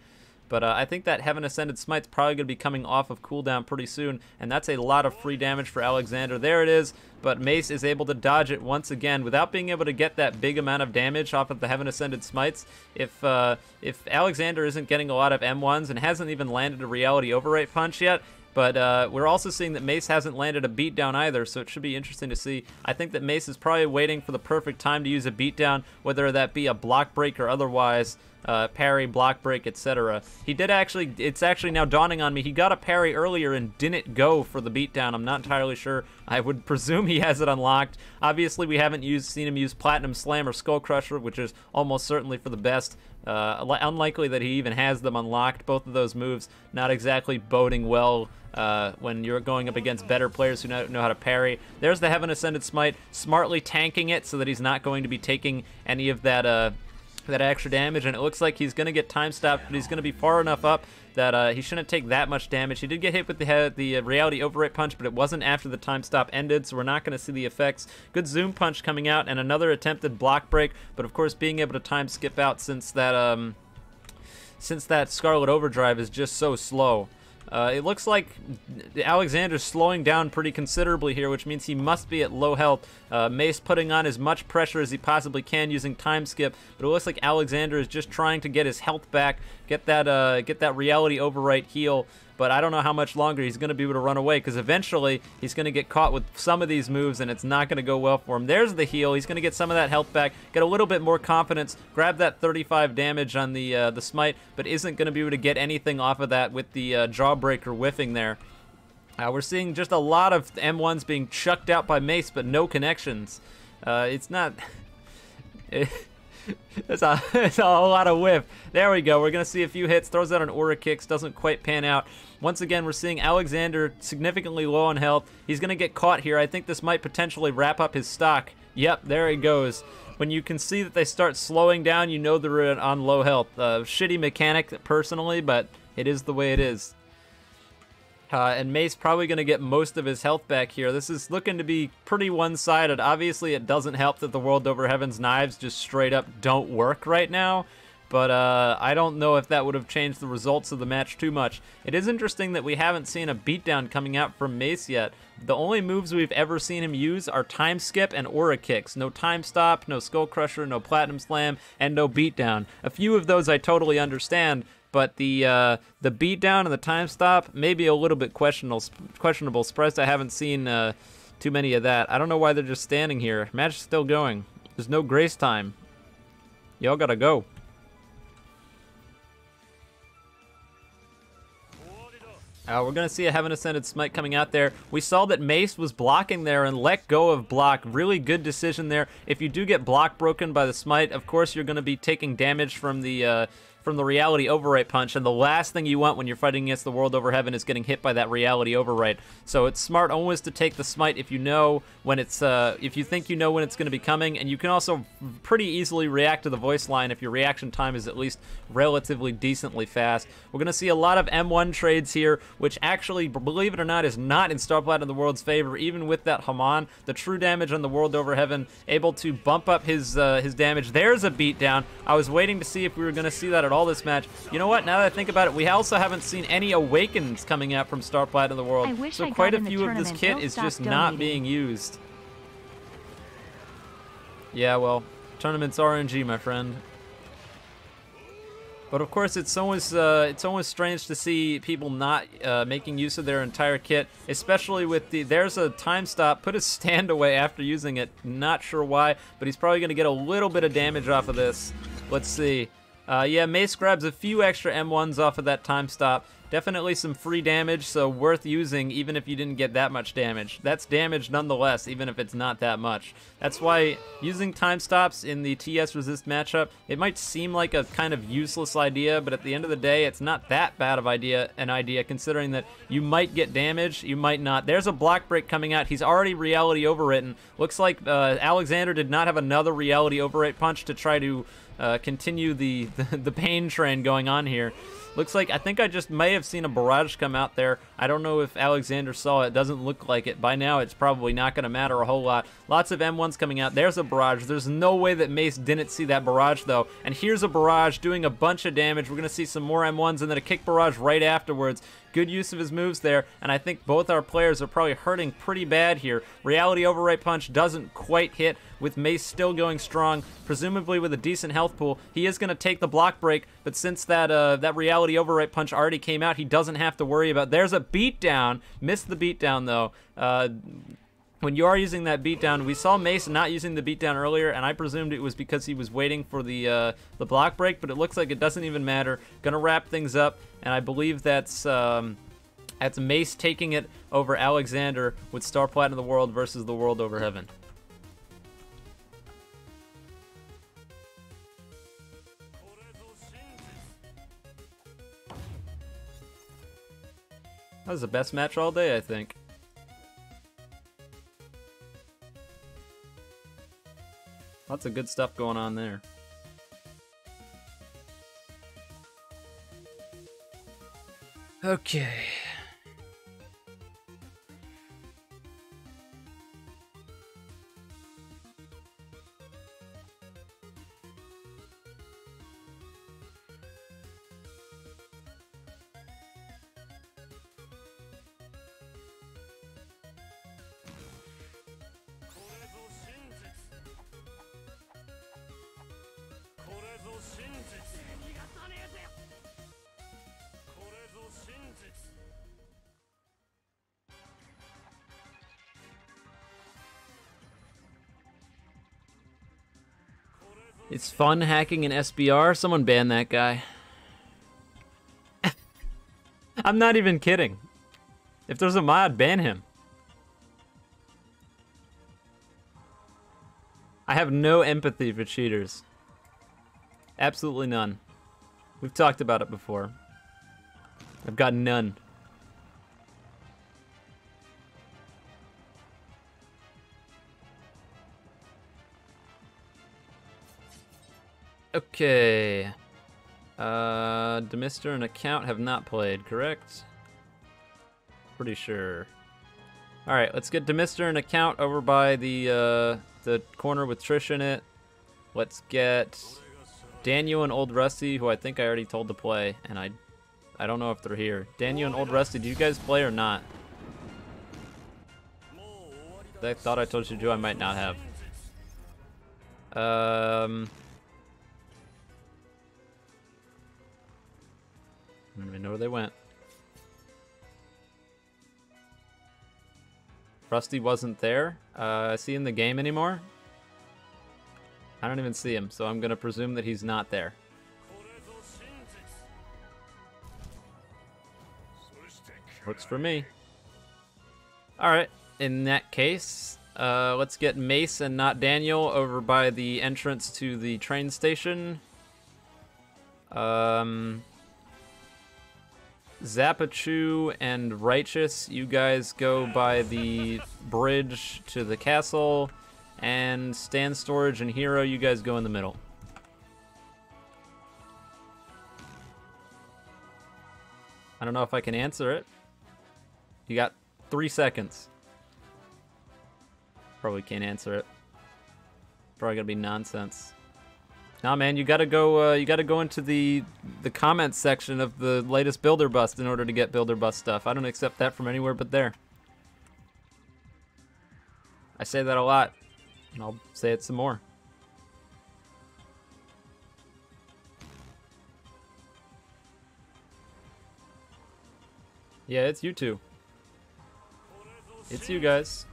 But I think that Heaven Ascended Smite's probably going to be coming off of cooldown pretty soon, and that's a lot of free damage for Alexander. There it is, but Mace is able to dodge it once again without being able to get that big amount of damage off of the Heaven Ascended Smites. If Alexander isn't getting a lot of M1s and hasn't even landed a Reality Overwrite punch yet, but we're also seeing that Mace hasn't landed a beatdown either, so it should be interesting to see. I think that Mace is probably waiting for the perfect time to use a beatdown, whether that be a block break or otherwise, parry, block break, etc. He did actually, it's actually now dawning on me, he got a parry earlier and didn't go for the beatdown. I'm not entirely sure. I would presume he has it unlocked. Obviously, we haven't seen him use Platinum Slam or Skull Crusher, which is almost certainly for the best. Unlikely that he even has them unlocked. Both of those moves not exactly boding well when you're going up against better players who know how to parry. There's the Heaven Ascended Smite, smartly tanking it so that he's not going to be taking any of that extra damage, and it looks like he's going to get time stopped, but he's going to be far enough up that he shouldn't take that much damage. He did get hit with the Reality Overwrite punch, but it wasn't after the time stop ended, so we're not going to see the effects. Good zoom punch coming out, and another attempted block break, but of course being able to time skip out since that Scarlet Overdrive is just so slow. It looks like Alexander's slowing down pretty considerably here, which means he must be at low health. Mace putting on as much pressure as he possibly can using time skip, but it looks like Alexander is just trying to get his health back, get that Reality Overwrite heal. But I don't know how much longer he's going to be able to run away, because eventually he's going to get caught with some of these moves, and it's not going to go well for him. There's the heal. He's going to get some of that health back, get a little bit more confidence, grab that 35 damage on the smite, but isn't going to be able to get anything off of that with the Jawbreaker whiffing there. We're seeing just a lot of M1s being chucked out by Mace, but no connections. It's not... It's a whole lot of whiff. There we go. We're going to see a few hits. Throws out an Aura Kicks. Doesn't quite pan out. Once again, we're seeing Alexander significantly low on health. He's going to get caught here. I think this might potentially wrap up his stock. Yep, there he goes. When you can see that they start slowing down, you know they're on low health. Shitty mechanic, personally, but it is the way it is. And Mace probably going to get most of his health back here. This is looking to be pretty one-sided. Obviously, it doesn't help that the World Over Heaven's knives just straight up don't work right now. But I don't know if that would have changed the results of the match too much. It is interesting that we haven't seen a beatdown coming out from Mace yet. The only moves we've ever seen him use are Time Skip and Aura Kicks. No Time Stop, no Skull Crusher, no Platinum Slam, and no beatdown. A few of those I totally understand. But the beatdown and the time stop, maybe a little bit questionable. Surprised I haven't seen too many of that. I don't know why they're just standing here. Match is still going. There's no grace time. Y'all gotta go. We're going to see a Heaven Ascended Smite coming out there. We saw that Mace was blocking there and let go of block. Really good decision there. If you do get block broken by the Smite, of course you're going to be taking damage from the Reality Overwrite punch, and the last thing you want when you're fighting against the World Over Heaven is getting hit by that Reality Overwrite. So it's smart always to take the Smite if you know when it's, if you think you know when it's going to be coming, and you can also pretty easily react to the voice line if your reaction time is at least relatively decently fast. We're going to see a lot of M1 trades here, which actually, believe it or not, is not in Starplat in the World's favor, even with that Haman. The true damage on the World Over Heaven, able to bump up his damage. There's a beatdown. I was waiting to see if we were going to see that at all this match. You know what? Now that I think about it, we also haven't seen any Awakens coming out from Starplat in the World. So quite a few of this kit is just not being used. Yeah, well, tournament's RNG, my friend. But of course, it's always strange to see people not making use of their entire kit, especially with there's a time stop. Put his stand away after using it. Not sure why, but he's probably going to get a little bit of damage off of this. Let's see. Yeah, Mace grabs a few extra M1s off of that time stop. Definitely some free damage, so worth using even if you didn't get that much damage. That's damage nonetheless, even if it's not that much. That's why using time stops in the TS Resist matchup, it might seem like a kind of useless idea, but at the end of the day, it's not that bad of an idea considering that you might get damage, you might not. There's a block break coming out. He's already Reality Overwritten. Looks like Alexander did not have another Reality Overwrite punch to try to continue the pain train going on here. Looks like, I think I just may have seen a barrage come out there. I don't know if Alexander saw it. Doesn't look like it. By now, it's probably not going to matter a whole lot. Lots of M1s coming out. There's a barrage. There's no way that Mace didn't see that barrage, though. And here's a barrage doing a bunch of damage. We're going to see some more M1s and then a kick barrage right afterwards. Good use of his moves there, and I think both our players are probably hurting pretty bad here. Reality Overwrite Punch doesn't quite hit, with Mace still going strong, presumably with a decent health pool. He is going to take the block break, but since that that Reality Overwrite Punch already came out, he doesn't have to worry about. There's a beatdown. Missed the beatdown, though. When you are using that beatdown, we saw Mace not using the beatdown earlier, and I presumed it was because he was waiting for the block break, but it looks like it doesn't even matter. Gonna wrap things up, and I believe that's Mace taking it over Alexander with Star Platinum of the World versus the World Over Heaven. That was the best match all day, I think. Lots of good stuff going on there. Okay. It's fun hacking an SBR. Someone ban that guy. I'm not even kidding. If there's a mod, ban him. I have no empathy for cheaters. Absolutely none. We've talked about it before. I've got none. Okay. Demister and Account have not played, correct? Pretty sure. Alright, let's get Demister and Account over by the corner with Trish in it. Let's get Daniel and Old Rusty, who I think I already told to play, and I don't know if they're here. Daniel and Old Rusty, do you guys play or not? I thought I told you to, I might not have. I don't even know where they went. Rusty wasn't there. Is he in the game anymore? I don't even see him, so I'm gonna presume that he's not there. Works for me. Alright, in that case, let's get Mace and not Daniel over by the entrance to the train station. Zapachu and Righteous, you guys go by the bridge to the castle, and Stand Storage and Hero, you guys go in the middle. I don't know if I can answer it. You got 3 seconds. Probably can't answer it. Probably gonna be nonsense. Nah, man, you gotta go into the comments section of the latest Builder Bust in order to get Builder Bust stuff. I don't accept that from anywhere but there. I say that a lot, and I'll say it some more. Yeah, it's you two. It's you guys.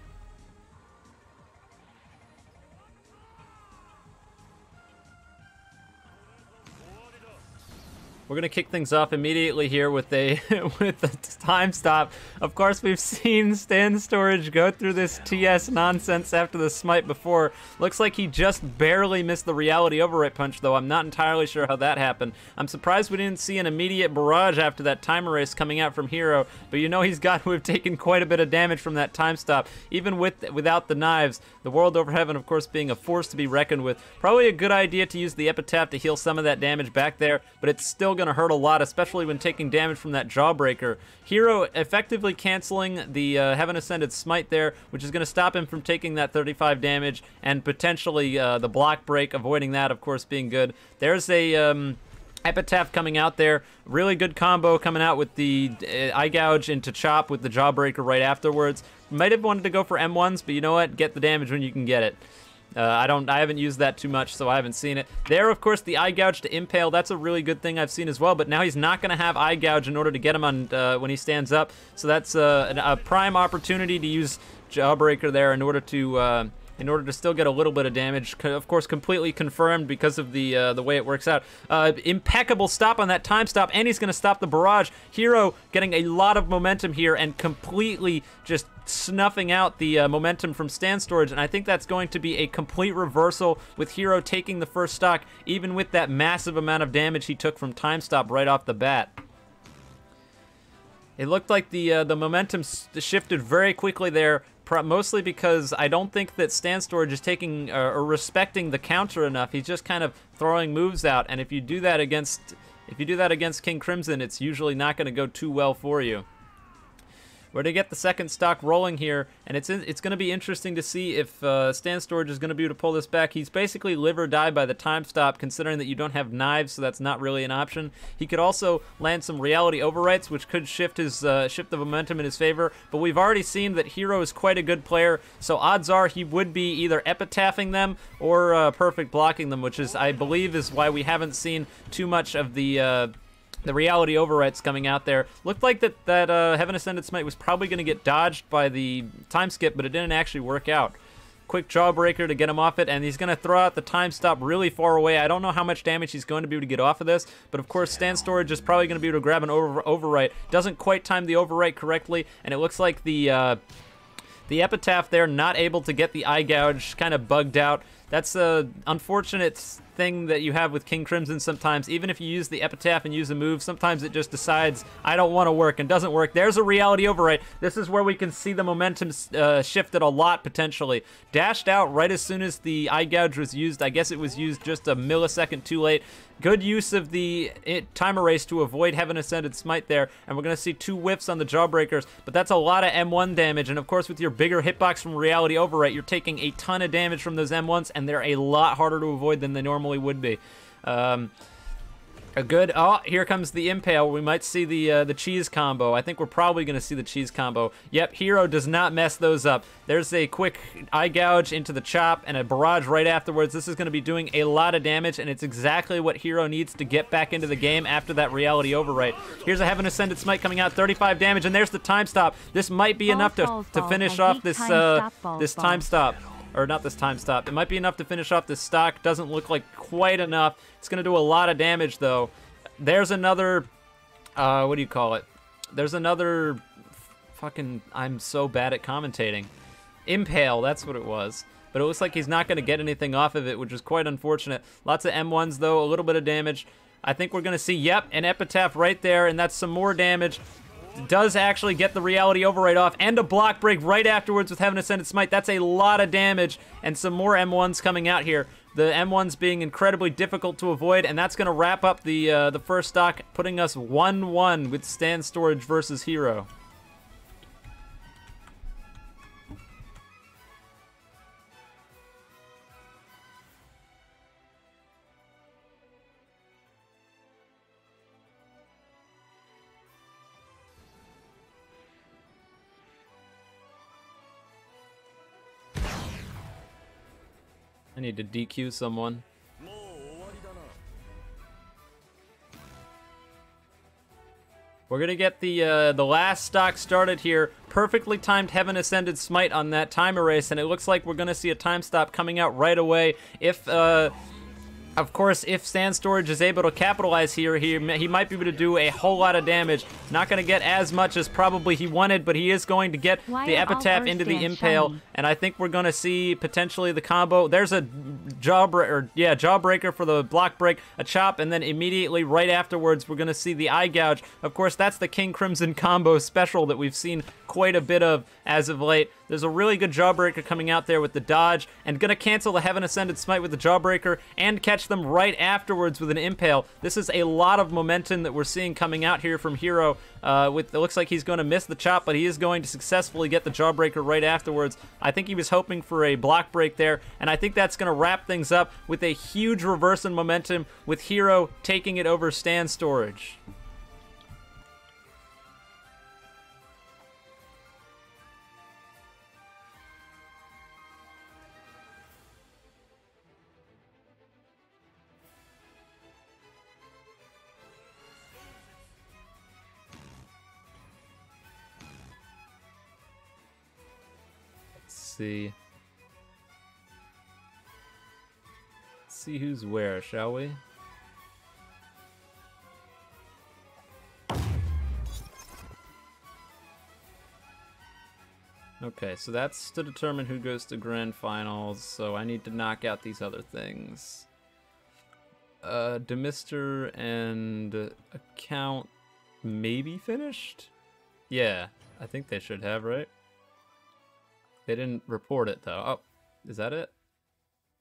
We're gonna kick things off immediately here with a with a time stop. Of course, we've seen Stand Storage go through this TS nonsense after the smite before. Looks like he just barely missed the Reality Overwrite Punch, though. I'm not entirely sure how that happened. I'm surprised we didn't see an immediate barrage after that time erase coming out from Hero, but you know he's got to have taken quite a bit of damage from that time stop, even without the knives. The World Over Heaven, of course, being a force to be reckoned with. Probably a good idea to use the Epitaph to heal some of that damage back there, but it's still going to hurt a lot, especially when taking damage from that Jawbreaker. Hero effectively canceling the Heaven Ascended Smite there, which is going to stop him from taking that 35 damage, and potentially the block break, avoiding that, of course, being good. There's a Epitaph coming out there. Really good combo coming out with the Eye Gouge into Chop with the Jawbreaker right afterwards. Might have wanted to go for M1s, but you know what? Get the damage when you can get it. I haven't used that too much, so I haven't seen it. There, of course, the Eye Gouge to Impale. That's a really good thing I've seen as well, but now he's not going to have Eye Gouge in order to get him on when he stands up. So that's a prime opportunity to use Jawbreaker there in order to still get a little bit of damage. Of course, completely confirmed because of the way it works out. Impeccable stop on that time stop, and he's going to stop the barrage. Hero getting a lot of momentum here and completely just snuffing out the momentum from Stand Storage, and I think that's going to be a complete reversal with Hero taking the first stock, even with that massive amount of damage he took from time stop right off the bat. It looked like the momentum shifted very quickly there, mostly because I don't think that Stand Storage is taking or respecting the counter enough. He's just kind of throwing moves out, and if you do that against King Crimson, it's usually not going to go too well for you. We're to get the second stock rolling here, and it's going to be interesting to see if Stand Storage is going to be able to pull this back. He's basically live or die by the time stop, considering that you don't have knives, so that's not really an option. He could also land some reality overwrites, which could shift the momentum in his favor, but we've already seen that Hero is quite a good player, so odds are he would be either epitaphing them or perfect blocking them, which is, I believe, is why we haven't seen too much of the reality overwrites coming out there. Looked like that Heaven Ascended Smite was probably going to get dodged by the time skip, but it didn't actually work out. Quick Jawbreaker to get him off it, and he's going to throw out the time stop really far away. I don't know how much damage he's going to be able to get off of this, but of course Stand Storage is probably going to be able to grab an overwrite. Doesn't quite time the overwrite correctly, and it looks like the Epitaph there not able to get the Eye Gouge, kind of bugged out. That's an unfortunate thing that you have with King Crimson sometimes. Even if you use the Epitaph and use a move, sometimes it just decides, I don't want to work, and doesn't work. There's a reality overwrite. This is where we can see the momentum shifted a lot, potentially. Dashed out right as soon as the Eye Gouge was used. I guess it was used just a millisecond too late. Good use of the time erase to avoid Heaven Ascended Smite there, and we're going to see 2 whiffs on the Jawbreakers, but that's a lot of M1 damage, and of course with your bigger hitbox from Reality Overwrite, you're taking a ton of damage from those M1s, and they're a lot harder to avoid than they normally would be. Here comes the Impale. We might see the cheese combo. I think we're probably going to see the cheese combo. Yep, Hero does not mess those up. There's a quick Eye Gouge into the Chop and a barrage right afterwards. This is going to be doing a lot of damage, and it's exactly what Hero needs to get back into the game after that reality overwrite. Here's a Heaven Ascended Smite coming out, 35 damage, and there's the time stop. This might be enough to finish off this time stop. Or not this time stop. It might be enough to finish off this stock. Doesn't look like quite enough. It's going to do a lot of damage, though. There's another, what do you call it? There's another fucking, I'm so bad at commentating. Impale, that's what it was. But it looks like he's not going to get anything off of it, which is quite unfortunate. Lots of M1s, though, a little bit of damage. I think we're going to see, yep, an Epitaph right there, and that's some more damage. Does actually get the reality override off, and a block break right afterwards with Heaven Ascended Smite. That's a lot of damage, and some more M1s coming out here. The M1s being incredibly difficult to avoid, and that's going to wrap up the first stock, putting us 1-1 with Stand Storage versus Hero. I need to DQ someone. We're gonna get the last stock started here. Perfectly timed Heaven Ascended Smite on that time erase, and it looks like we're gonna see a time stop coming out right away. If of course, if Stand Storage is able to capitalize here, he might be able to do a whole lot of damage. Not going to get as much as probably he wanted, but he is going to get the Epitaph into the Impale, and I think we're going to see potentially the combo. There's a Jawbreaker for the block break, a Chop, and then immediately right afterwards, we're going to see the Eye Gouge. Of course, that's the King Crimson combo special that we've seen quite a bit of as of late. There's a really good Jawbreaker coming out there with the dodge, and gonna cancel the Heaven Ascended Smite with the Jawbreaker and catch them right afterwards with an Impale. This is a lot of momentum that we're seeing coming out here from Hero. It looks like he's going to miss the chop, but he is going to successfully get the Jawbreaker right afterwards. I think he was hoping for a block break there, and I think that's going to wrap things up with a huge reverse in momentum with Hero taking it over Stand Storage. See. Let's see who's where, shall we? Okay, so that's to determine who goes to grand finals, so I need to knock out these other things. Demister and account maybe finished? Yeah, I think they should have, right? They didn't report it though. Oh, is that it?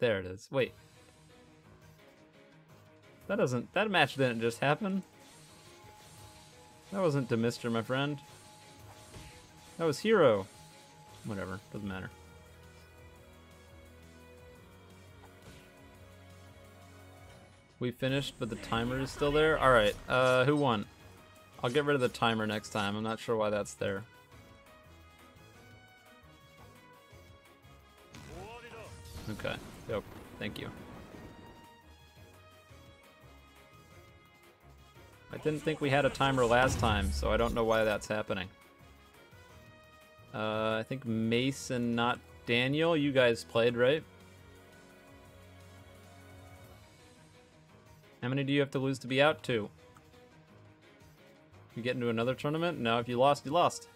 There it is. Wait. That match didn't just happen. That wasn't Demister, my friend. That was Hero. Whatever, doesn't matter. We finished, but the timer is still there? Alright, who won? I'll get rid of the timer next time. I'm not sure why that's there. Okay, yep, thank you. I didn't think we had a timer last time, so I don't know why that's happening. I think Mason, not Daniel. You guys played, right? How many do you have to lose to be out? 2. You get into another tournament? No, if you lost, you lost.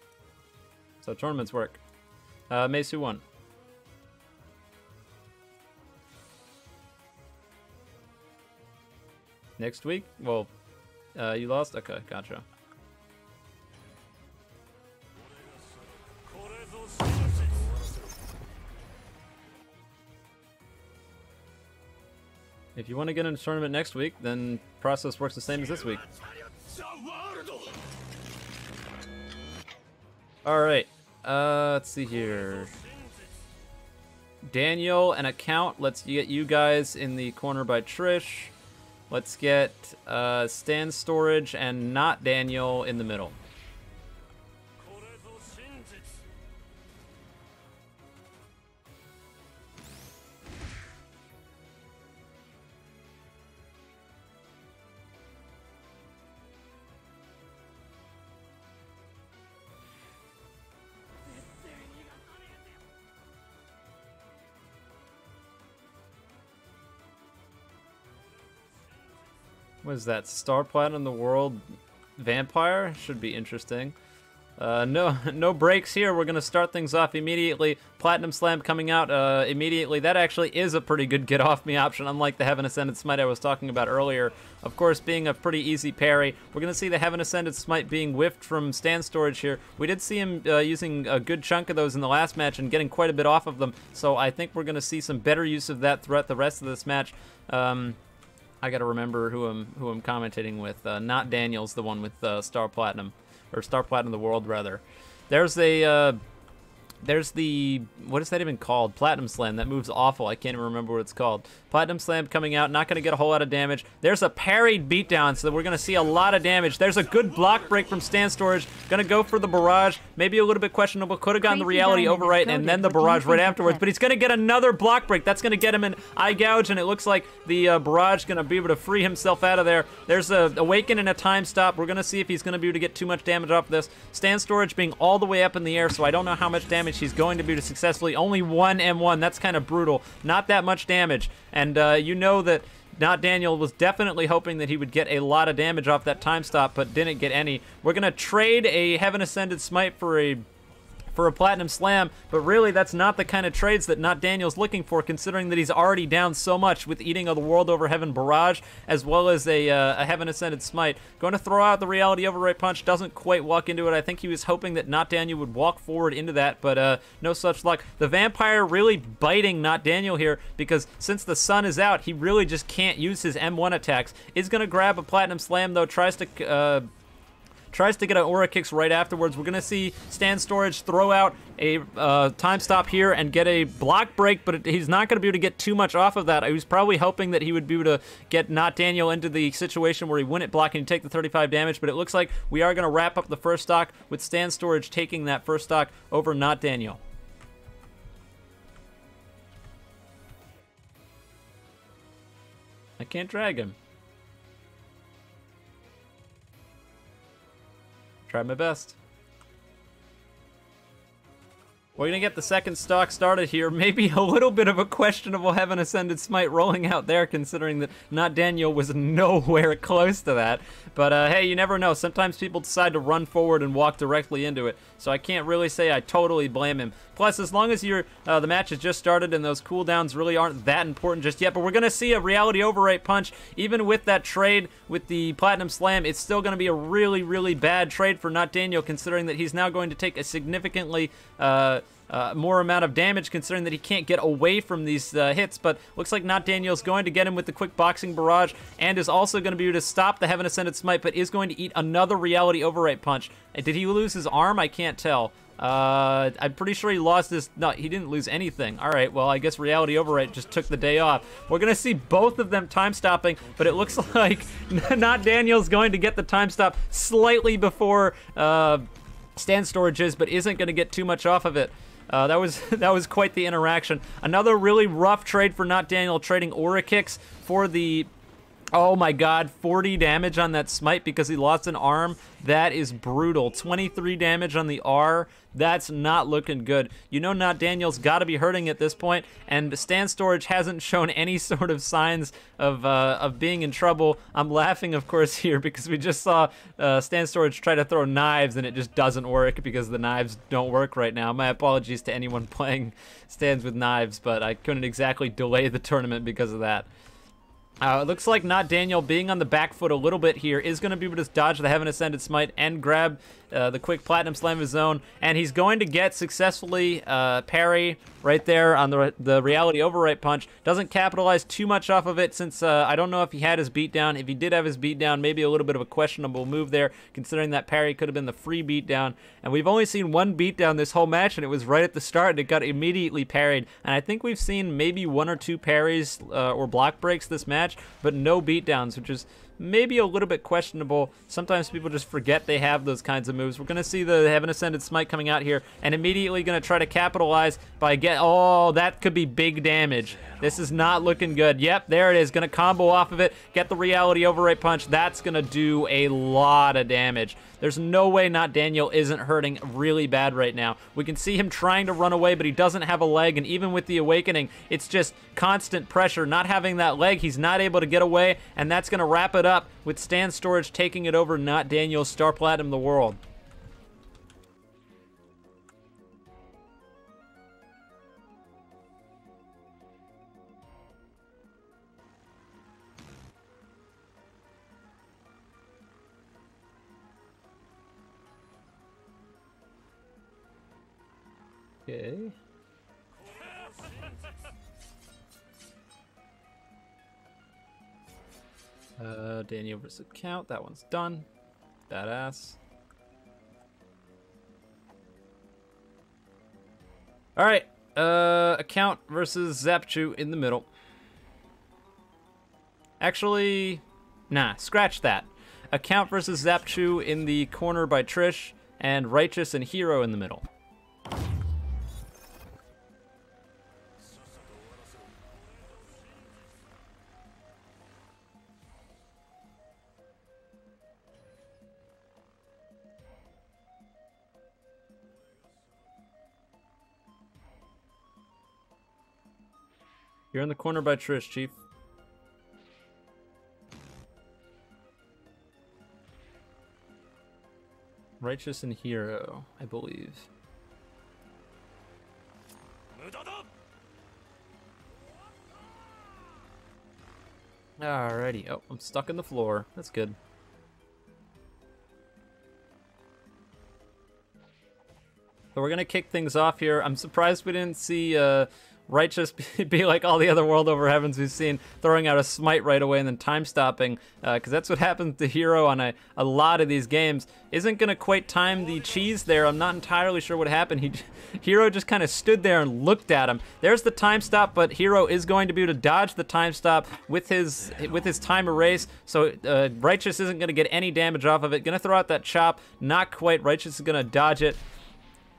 So tournaments work. Mace, who won? Next week? Well, you lost? Okay, gotcha. If you want to get into a tournament next week, then process works the same as this week. Alright, let's see here. Daniel and account, let's get you guys in the corner by Trish. Let's get Stand Storage and not Daniel in the middle. What is that? Star Platinum the World Vampire? Should be interesting. No breaks here. We're going to start things off immediately. Platinum Slam coming out immediately. That actually is a pretty good get-off-me option, unlike the Heaven Ascended Smite I was talking about earlier. Of course, being a pretty easy parry. We're going to see the Heaven Ascended Smite being whiffed from Stand Storage here. We did see him using a good chunk of those in the last match and getting quite a bit off of them, so I think we're going to see some better use of that throughout the rest of this match. I gotta remember who I'm commentating with. Not Daniel's the one with Star Platinum, or Star Platinum the World rather. There's the, what is that even called? Platinum Slam. That move's awful. I can't even remember what it's called. Platinum Slam coming out, not going to get a whole lot of damage. There's a parried beatdown, so we're going to see a lot of damage. There's a good block break from Stand Storage. Going to go for the barrage. Maybe a little bit questionable. Could have gotten the reality overwrite and then the barrage right afterwards, but he's going to get another block break. That's going to get him an eye gouge, and it looks like the barrage is going to be able to free himself out of there. There's a awaken and a time stop. We're going to see if he's going to be able to get too much damage off of this. Stand Storage being all the way up in the air, so I don't know how much damage he's going to be able to successfully. Only one M1. That's kind of brutal. Not that much damage. And you know that Not Daniel was definitely hoping that he would get a lot of damage off that time stop, but didn't get any. We're going to trade a Heaven Ascended Smite for for a Platinum Slam, but really that's not the kind of trades that Not Daniel's looking for, considering that he's already down so much with eating of the World Over Heaven Barrage, as well as a Heaven Ascended Smite. Going to throw out the Reality Overwrite Punch, doesn't quite walk into it. I think he was hoping that Not Daniel would walk forward into that, but no such luck. The Vampire really biting Not Daniel here, because since the sun is out, he really just can't use his M1 attacks. Is going to grab a Platinum Slam, though, tries to get an Aura Kicks right afterwards. We're going to see Stand Storage throw out a time stop here and get a block break, but he's not going to be able to get too much off of that. I was probably hoping that he would be able to get Not Daniel into the situation where he wouldn't block and take the 35 damage, but it looks like we are going to wrap up the first stock with Stand Storage taking that first stock over Not Daniel. I can't drag him. Try my best. We're gonna get the second stock started here. Maybe a little bit of a questionable Heaven Ascended Smite rolling out there, considering that Not Daniel was nowhere close to that. But hey, you never know. Sometimes people decide to run forward and walk directly into it. So I can't really say I totally blame him. Plus, as long as the match has just started and those cooldowns really aren't that important just yet, but we're gonna see a Reality Overwrite Punch. Even with that trade with the Platinum Slam, it's still gonna be a really, really bad trade for Not Daniel, considering that he's now going to take a significantly more amount of damage, considering that he can't get away from these hits. But looks like Not Daniel's going to get him with the quick boxing barrage, and is also going to be able to stop the Heaven Ascended Smite, but is going to eat another Reality Overwrite Punch. Did he lose his arm? I can't tell. I'm pretty sure he lost his... No, he didn't lose anything. All right, well, I guess Reality Overwrite just took the day off. We're going to see both of them time stopping, but it looks like Not Daniel's going to get the time stop slightly before Stand Storage is, but isn't going to get too much off of it. That was quite the interaction. Another really rough trade for Not Daniel, trading Aura Kicks for the... Oh my god, 40 damage on that Smite because he lost an arm. That is brutal. 23 damage on the R. That's not looking good. You know Not Daniel's got to be hurting at this point, and Stand Storage hasn't shown any sort of signs of being in trouble. I'm laughing, of course, here because we just saw Stand Storage try to throw knives, and it just doesn't work because the knives don't work right now. My apologies to anyone playing stands with knives, but I couldn't exactly delay the tournament because of that. It looks like Not Daniel, being on the back foot a little bit here, is going to be able to dodge the Heaven Ascended Smite and grab the quick Platinum Slam of his own, and he's going to get successfully parry right there on the Reality Overwrite Punch. Doesn't capitalize too much off of it, since I don't know if he had his beatdown. If he did have his beatdown, maybe a little bit of a questionable move there, considering that parry could have been the free beatdown. And we've only seen one beatdown this whole match, and it was right at the start, and it got immediately parried. And I think we've seen maybe 1 or 2 parries or block breaks this match, but no beatdowns, which is maybe a little bit questionable. Sometimes people just forget they have those kinds of moves. We're going to see the Heaven Ascended Smite coming out here, and immediately going to try to capitalize by oh, that could be big damage. This is not looking good. Yep, there it is. Going to combo off of it, get the Reality Overwrite Punch. That's going to do a lot of damage. There's no way Not Daniel isn't hurting really bad right now. We can see him trying to run away, but he doesn't have a leg, and even with the Awakening, it's just constant pressure. Not having that leg, he's not able to get away, and that's going to wrap it up with Stand Storage taking it over Not Daniel's Star Platinum the World. Okay. Daniel versus Account. That one's done. Badass. All right. Account versus Zapchu in the middle. Actually, nah, scratch that. Account versus Zapchu in the corner by Trish, and Righteous and Hero in the middle. You're in the corner by Trish, Chief. Righteous and Hero, I believe. Alrighty. Oh, I'm stuck in the floor. That's good. So we're going to kick things off here. I'm surprised we didn't see Righteous be like all the other World Over Heavens we've seen, throwing out a smite right away and then time stopping, because that's what happens to Hero on a lot of these games. Isn't going to quite time the cheese there. I'm not entirely sure what happened. Hero just kind of stood there and looked at him. There's the time stop, but Hero is going to be able to dodge the time stop with his time erase, so Righteous isn't going to get any damage off of it. Going to throw out that chop. Not quite. Righteous is going to dodge it.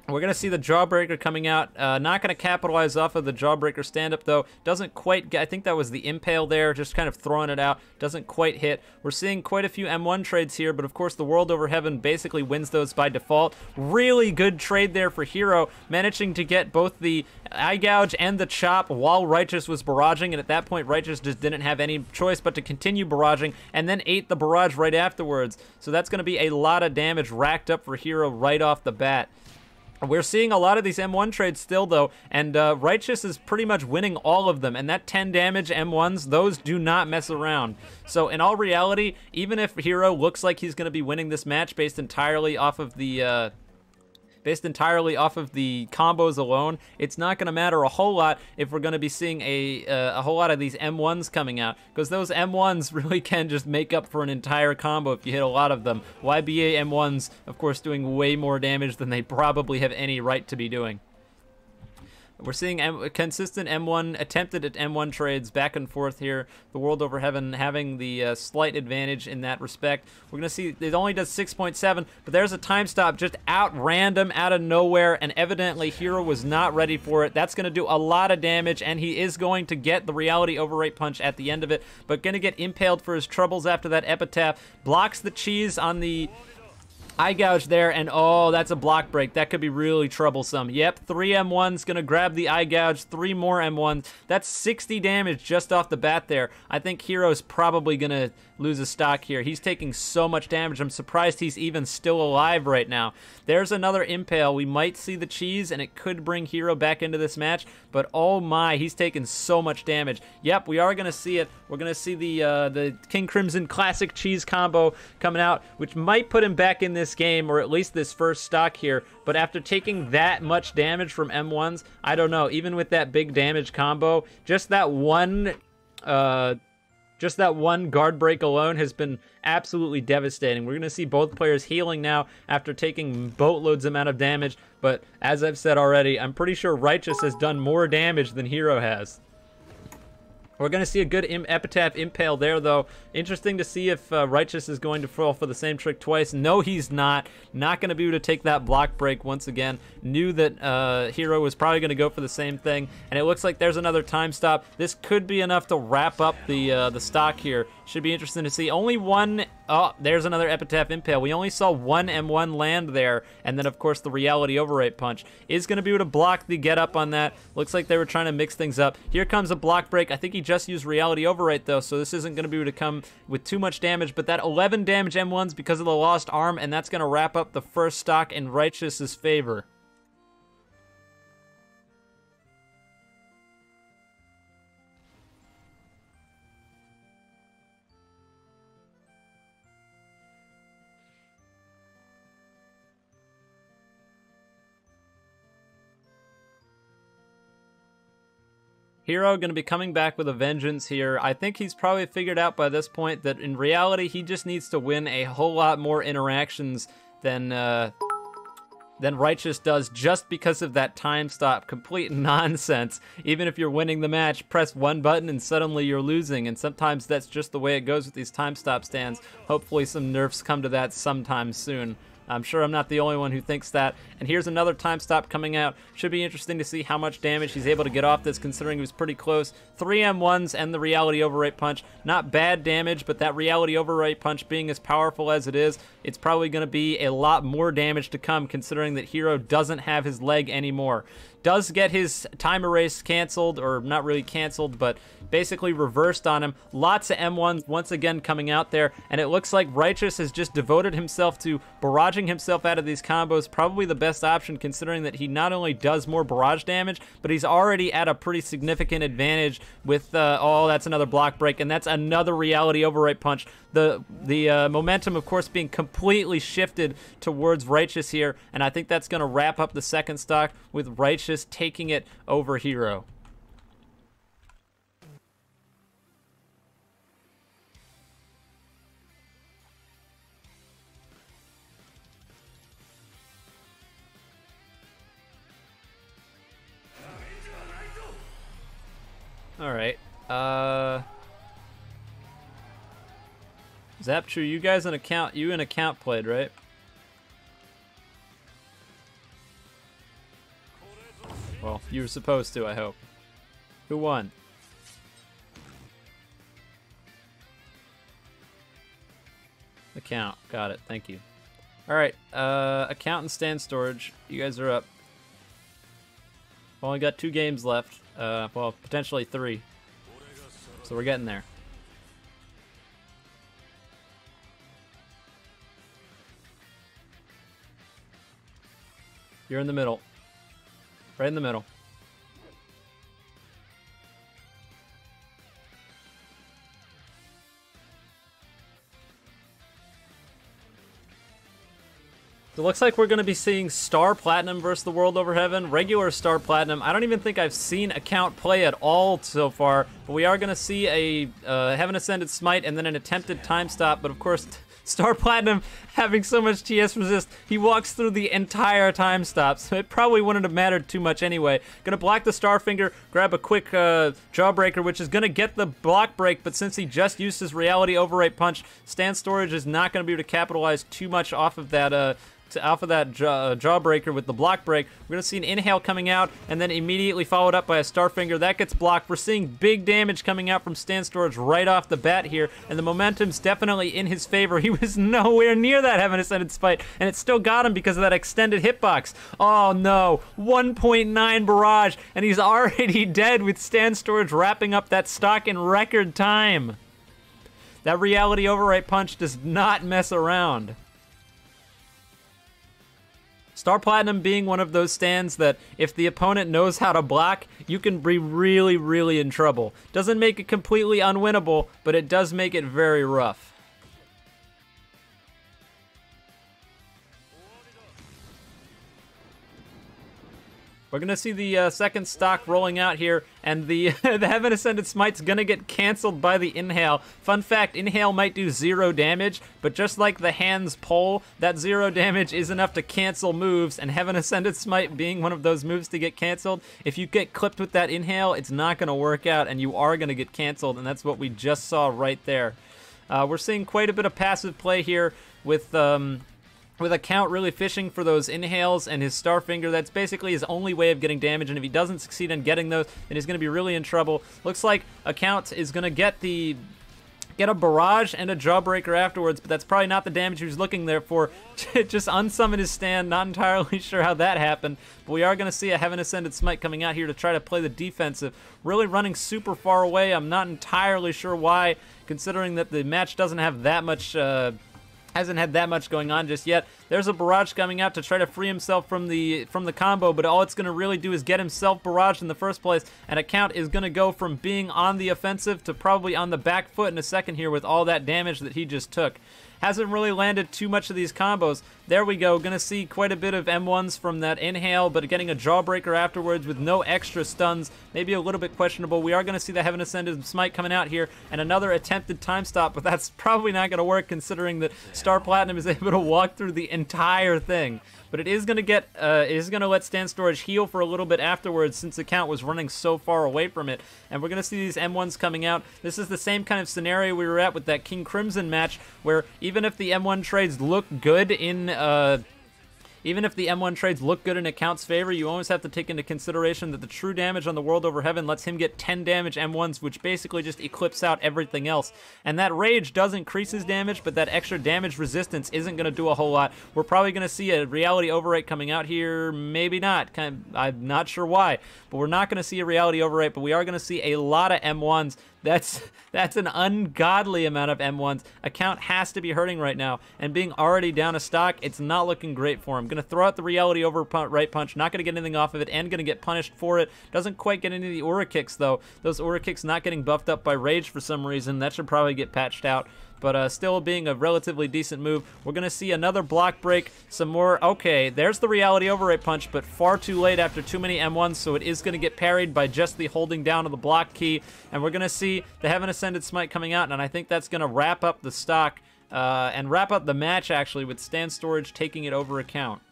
We're going to see the Jawbreaker coming out. Not going to capitalize off of the Jawbreaker stand-up, though. Doesn't quite get... I think that was the Impale there, just kind of throwing it out. Doesn't quite hit. We're seeing quite a few M1 trades here, but of course the World Over Heaven basically wins those by default. Really good trade there for Hero, managing to get both the Eye Gouge and the Chop while Righteous was barraging, and at that point Righteous just didn't have any choice but to continue barraging, and then ate the barrage right afterwards. So that's going to be a lot of damage racked up for Hero right off the bat. We're seeing a lot of these M1 trades still, though, and Righteous is pretty much winning all of them, and that 10 damage M1s, those do not mess around. So in all reality, even if Hero looks like he's going to be winning this match based entirely off of the combos alone, it's not going to matter a whole lot if we're going to be seeing a whole lot of these M1s coming out, because those M1s really can just make up for an entire combo if you hit a lot of them. YBA M1s, of course, doing way more damage than they probably have any right to be doing. We're seeing consistent M1, attempted at M1 trades back and forth here. The World Over Heaven having the slight advantage in that respect. We're going to see it only does 6.7, but there's a time stop just out random, out of nowhere, and evidently Hero was not ready for it. That's going to do a lot of damage, and he is going to get the Reality Overwrite Punch at the end of it, but going to get impaled for his troubles after that Epitaph. Blocks the cheese on the Eye Gouge there, and oh, that's a block break. That could be really troublesome. Yep, 3 M1s, gonna grab the Eye Gouge, 3 more M1s. That's 60 damage just off the bat there. I think Hero's probably gonna lose a stock here. He's taking so much damage. I'm surprised he's even still alive right now. There's another Impale. We might see the cheese, and it could bring Hero back into this match, but oh my, he's taking so much damage. Yep, we are gonna see it. We're gonna see the King Crimson Classic Cheese combo coming out, which might put him back in this game, or at least this first stock here. But after taking that much damage from M1s, I don't know. Even with that big damage combo, just that one guard break alone has been absolutely devastating. We're going to see both players healing now after taking boatloads amount of damage. But as I've said already, I'm pretty sure Righteous has done more damage than Hero has. We're going to see a good Epitaph Impale there, though. Interesting to see if Righteous is going to fall for the same trick twice. No, he's not. Not going to be able to take that block break once again. Knew that Hero was probably going to go for the same thing, and it looks like there's another time stop. This could be enough to wrap up the stock here. Should be interesting to see. Only one... Oh, there's another Epitaph Impale. We only saw one M1 land there, and then, of course, the Reality Overwrite Punch is going to be able to block the get up on that. Looks like they were trying to mix things up. Here comes a block break. I think he just used Reality Overwrite, though, so this isn't going to be able to come with too much damage, but that 11 damage M1's because of the lost arm, and that's going to wrap up the first stock in Righteous's favor. Hero going to be coming back with a vengeance here. I think he's probably figured out by this point that in reality he just needs to win a whole lot more interactions than Righteous does, just because of that time stop. Complete nonsense. Even if you're winning the match, press one button and suddenly you're losing, and sometimes that's just the way it goes with these time stop stands. Hopefully some nerfs come to that sometime soon. I'm sure I'm not the only one who thinks that. And here's another time stop coming out. Should be interesting to see how much damage he's able to get off this, considering he was pretty close. 3 M1s and the Reality Overwrite Punch. Not bad damage, but that Reality Overwrite Punch being as powerful as it is, it's probably going to be a lot more damage to come, considering that Hero doesn't have his leg anymore. Does get his time erase canceled, or not really canceled, but basically reversed on him. Lots of M1s once again coming out there, and it looks like Righteous has just devoted himself to barraging barraging himself out of these combos, probably the best option considering that he not only does more barrage damage, but he's already at a pretty significant advantage with, oh, that's another block break, and that's another reality overwrite punch. The momentum, of course, being completely shifted towards Righteous here, and I think that's going to wrap up the second stock with Righteous taking it over Hero. All right. Zaptrue, you guys an account played, right? Well, you were supposed to, I hope. Who won? Account. Got it. Thank you. All right. Account and stand storage. You guys are up. Only got 2 games left. Well, potentially 3. So we're getting there. You're in the middle. Right in the middle. So it looks like we're going to be seeing Star Platinum versus the World Over Heaven. Regular Star Platinum. I don't even think I've seen Account play at all so far. But we are going to see a Heaven Ascended Smite and then an attempted time stop. But of course, Star Platinum having so much TS resist, he walks through the entire time stop. So it probably wouldn't have mattered too much anyway. Going to block the Starfinger, grab a quick Jawbreaker, which is going to get the block break. But since he just used his Reality Overwrite Punch, Stand Storage is not going to be able to capitalize too much off of that Jawbreaker with the block break. We're going to see an Inhale coming out and then immediately followed up by a Starfinger. That gets blocked. We're seeing big damage coming out from Stand Storage right off the bat here, and the momentum's definitely in his favor. He was nowhere near that Heaven Ascended Smite, and it still got him because of that extended hitbox. Oh no, 1.9 barrage, and he's already dead with Stand Storage wrapping up that stock in record time. That Reality Overwrite Punch does not mess around. Star Platinum being one of those stands that if the opponent knows how to block, you can be really, really in trouble. Doesn't make it completely unwinnable, but it does make it very rough. We're going to see the second stock rolling out here, and the Heaven Ascended Smite's going to get canceled by the Inhale. Fun fact, Inhale might do 0 damage, but just like the hands pull, that 0 damage is enough to cancel moves, and Heaven Ascended Smite being one of those moves to get canceled, if you get clipped with that Inhale, it's not going to work out, and you are going to get canceled, and that's what we just saw right there. We're seeing quite a bit of passive play here with Account really fishing for those Inhales and his Starfinger. That's basically his only way of getting damage, and if he doesn't succeed in getting those, then he's going to be really in trouble. Looks like Account is going to get a barrage and a Jawbreaker afterwards, but that's probably not the damage he was looking there for. Just unsummon his stand, not entirely sure how that happened, but we are going to see a Heaven Ascended Smite coming out here to try to play the defensive. Really running super far away. I'm not entirely sure why, considering that the match doesn't have that much hasn't had that much going on just yet. There's a barrage coming out to try to free himself from the combo, but all it's going to really do is get himself barraged in the first place, and Account is going to go from being on the offensive to probably on the back foot in a second here with all that damage that he just took. Hasn't really landed too much of these combos. There we go. Going to see quite a bit of M1s from that Inhale, but getting a Jawbreaker afterwards with no extra stuns. Maybe a little bit questionable. We are going to see the Heaven Ascended Smite coming out here and another attempted time stop, but that's probably not going to work considering that Star Platinum is able to walk through the entire thing. But it is going to let Stand Storage heal for a little bit afterwards since Account was running so far away from it. And we're going to see these M1s coming out. This is the same kind of scenario we were at with that King Crimson match, where even if the M1 trades look good in Account's favor, you always have to take into consideration that the true damage on the World Over Heaven lets him get 10 damage M1s, which basically just eclipse out everything else. And that Rage does increase his damage, but that extra damage resistance isn't going to do a whole lot. We're probably going to see a Reality Overwrite coming out here, maybe not. I'm not sure why, but we're not going to see a Reality Overwrite, but we are going to see a lot of M1s. That's an ungodly amount of M1s. Account has to be hurting right now, and being already down a stock, it's not looking great for him. Gonna throw out the reality over right punch, not gonna get anything off of it, and gonna get punished for it. Doesn't quite get any of the aura kicks though. Those aura kicks not getting buffed up by rage for some reason. That should probably get patched out. But still being a relatively decent move. We're going to see another block break, some more. Okay, there's the reality overrate punch, but far too late after too many M1s, so it is going to get parried by just the holding down of the block key. And we're going to see the Heaven Ascended Smite coming out, and I think that's going to wrap up the stock and wrap up the match, actually, with Stand Storage taking it over account.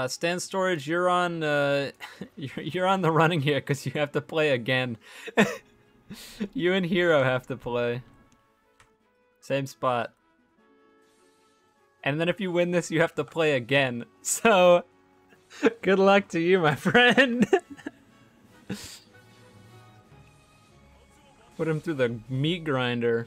Stand Storage, you're on you're on the running here because you have to play again. You and Hero have to play. Same spot. And then if you win this, you have to play again. So, good luck to you, my friend. Put him through the meat grinder.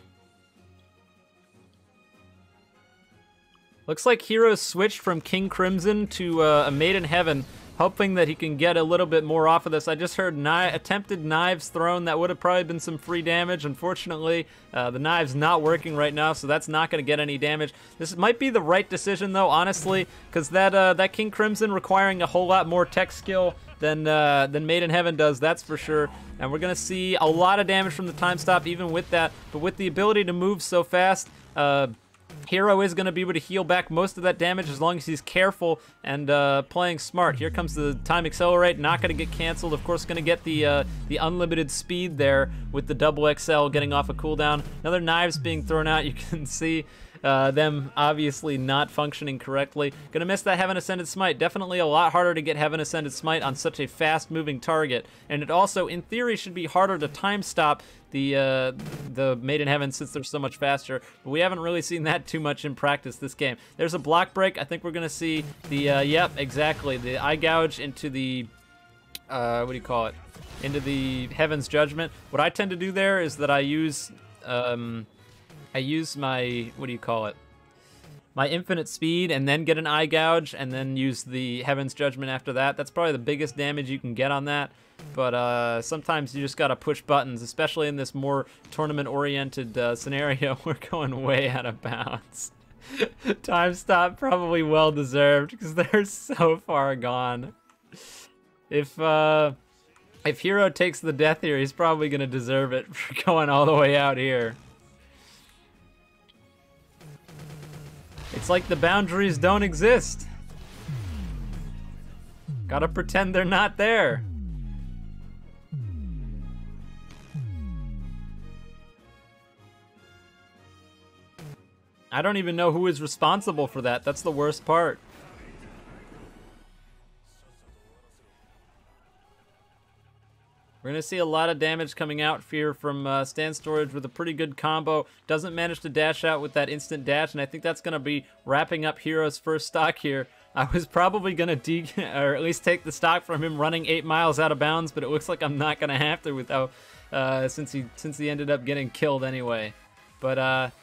Looks like Hero switched from King Crimson to a Maiden Heaven, hoping that he can get a little bit more off of this. I just heard attempted knives thrown. That would have probably been some free damage. Unfortunately, the knive's not working right now, so that's not going to get any damage. This might be the right decision, though, honestly, because that King Crimson requiring a whole lot more tech skill than Maiden Heaven does, that's for sure. And we're going to see a lot of damage from the time stop even with that. But with the ability to move so fast, Hero is going to be able to heal back most of that damage as long as he's careful and playing smart. Here comes the time accelerate, not going to get canceled. Of course, going to get the unlimited speed there with the double XL getting off a cooldown. Another knives being thrown out. You can see them obviously not functioning correctly. Gonna miss that Heaven Ascended Smite. Definitely a lot harder to get Heaven Ascended Smite on such a fast-moving target. And it also, in theory, should be harder to time stop the Maiden Heaven since they're so much faster. But we haven't really seen that too much in practice this game. There's a block break. I think we're gonna see the, yep, exactly, the Eye Gouge into the, what do you call it? Into the Heaven's Judgment. What I tend to do there is that I use my, what do you call it? My infinite speed and then get an Eye Gouge and then use the Heaven's Judgment after that. That's probably the biggest damage you can get on that. But sometimes you just gotta push buttons, especially in this more tournament-oriented scenario. We're going way out of bounds. Time stop probably well-deserved because they're so far gone. If Hero takes the death here, he's probably gonna deserve it for going all the way out here. It's like the boundaries don't exist. Gotta pretend they're not there. I don't even know who is responsible for that. That's the worst part. We're going to see a lot of damage coming out here from Stand Storage with a pretty good combo. Doesn't manage to dash out with that instant dash, and I think that's going to be wrapping up Hero's first stock here. I was probably going to or at least take the stock from him running 8 miles out of bounds, but it looks like I'm not going to have to without, since he ended up getting killed anyway. But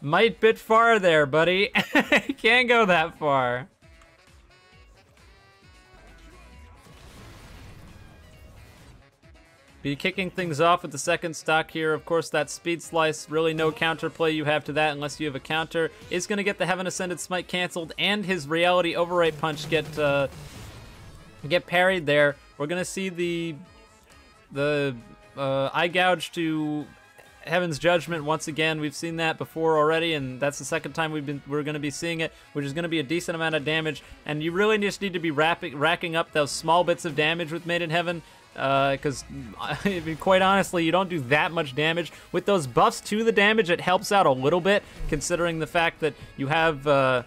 might bit far there, buddy. Can't go that far. Be kicking things off with the second stock here. Of course, that speed slice, really no counterplay you have to that unless you have a counter. Is going to get the Heaven Ascended Smite canceled and his reality overrate punch get parried there. We're going to see the Eye Gouge to Heaven's Judgment once again. We've seen that before already, and that's the second time we're going to be seeing it, which is going to be a decent amount of damage. And you really just need to be racking up those small bits of damage with Maiden Heaven. Because quite honestly, you don't do that much damage. With those buffs to the damage, it helps out a little bit, considering the fact that you have,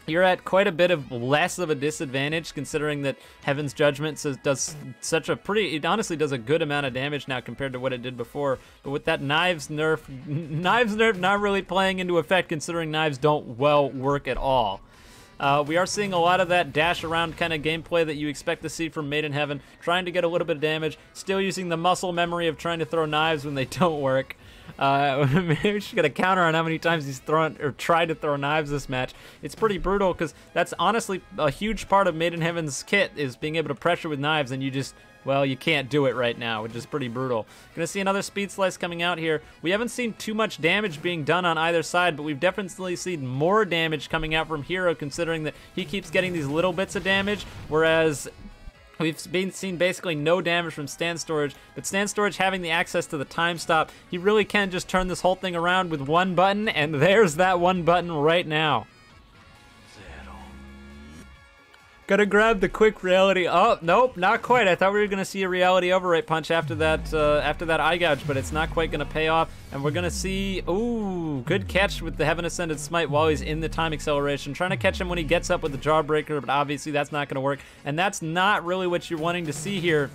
you're at quite a bit of less of a disadvantage, considering that Heaven's Judgment does such a it honestly does a good amount of damage now compared to what it did before. But with that Knives nerf not really playing into effect, considering Knives don't work at all. We are seeing a lot of that dash around kind of gameplay that you expect to see from Made in Heaven, trying to get a little bit of damage, still using the muscle memory of trying to throw knives when they don't work. Maybe we should get a counter on how many times he's thrown or tried to throw knives this match. It's pretty brutal because that's honestly a huge part of Made in Heaven's kit is being able to pressure with knives, and you just, well, you can't do it right now, which is pretty brutal. Gonna see another speed slice coming out here. We haven't seen too much damage being done on either side, but we've definitely seen more damage coming out from Hero, considering that he keeps getting these little bits of damage, whereas we've seen basically no damage from Stand Storage, but Stand Storage having the access to the time stop, he really can just turn this whole thing around with one button, and there's that one button right now. Gotta grab the quick reality. Oh, nope, not quite. I thought we were gonna see a reality overwrite punch after that eye gouge, but it's not quite gonna pay off. And we're gonna see, ooh, good catch with the Heaven Ascended Smite while he's in the time acceleration. Trying to catch him when he gets up with the Jawbreaker, but obviously that's not gonna work. And that's not really what you're wanting to see here.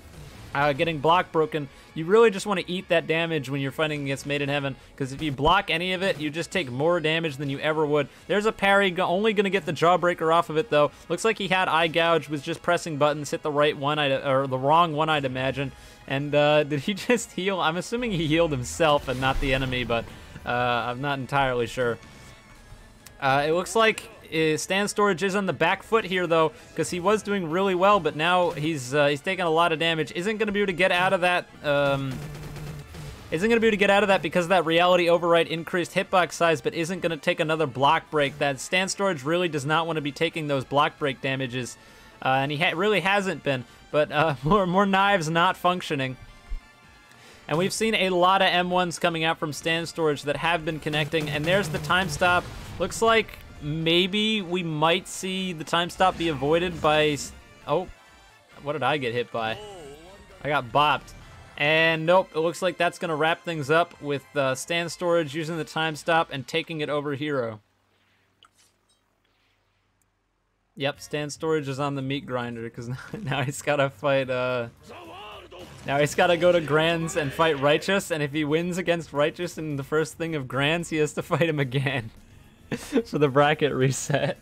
Getting block broken. You really just want to eat that damage when you're fighting against Made in Heaven, because if you block any of it, you just take more damage than you ever would. There's a parry, only going to get the Jawbreaker off of it, though. Looks like he had Eye Gouge, was just pressing buttons, hit the right one, or the wrong one, I'd imagine. And did he just heal? I'm assuming he healed himself and not the enemy, but I'm not entirely sure. It looks like Stand Storage is on the back foot here, though, because he was doing really well, but now he's taking a lot of damage. Isn't going to be able to get out of that. Isn't going to be able to get out of that because of that reality override increased hitbox size, but isn't going to take another block break. That Stand Storage really does not want to be taking those block break damages, and he really hasn't been. But more knives not functioning. And we've seen a lot of M1s coming out from Stand Storage that have been connecting, and there's the time stop. Looks like maybe we might see the time stop be avoided by... Oh, what did I get hit by? I got bopped. And nope, it looks like that's going to wrap things up with Stand Storage using the time stop and taking it over Hero. Yep, Stand Storage is on the meat grinder because now he's got to fight... Now he's got to go to Grands and fight Righteous, and if he wins against Righteous in the first thing of Grands, he has to fight him again. For the bracket reset.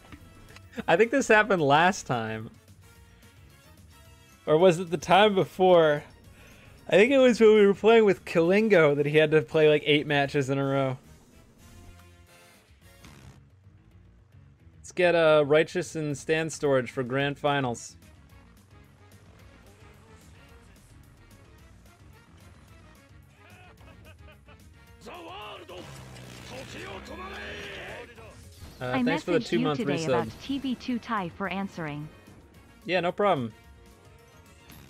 I think this happened last time. Or was it the time before? I think it was when we were playing with Kilingo that he had to play like 8 matches in a row. Let's get Righteous and Stand Storage for Grand Finals. I thanks for the messaged you 2-month today resub. about TV2 Thai for answering. Yeah, no problem.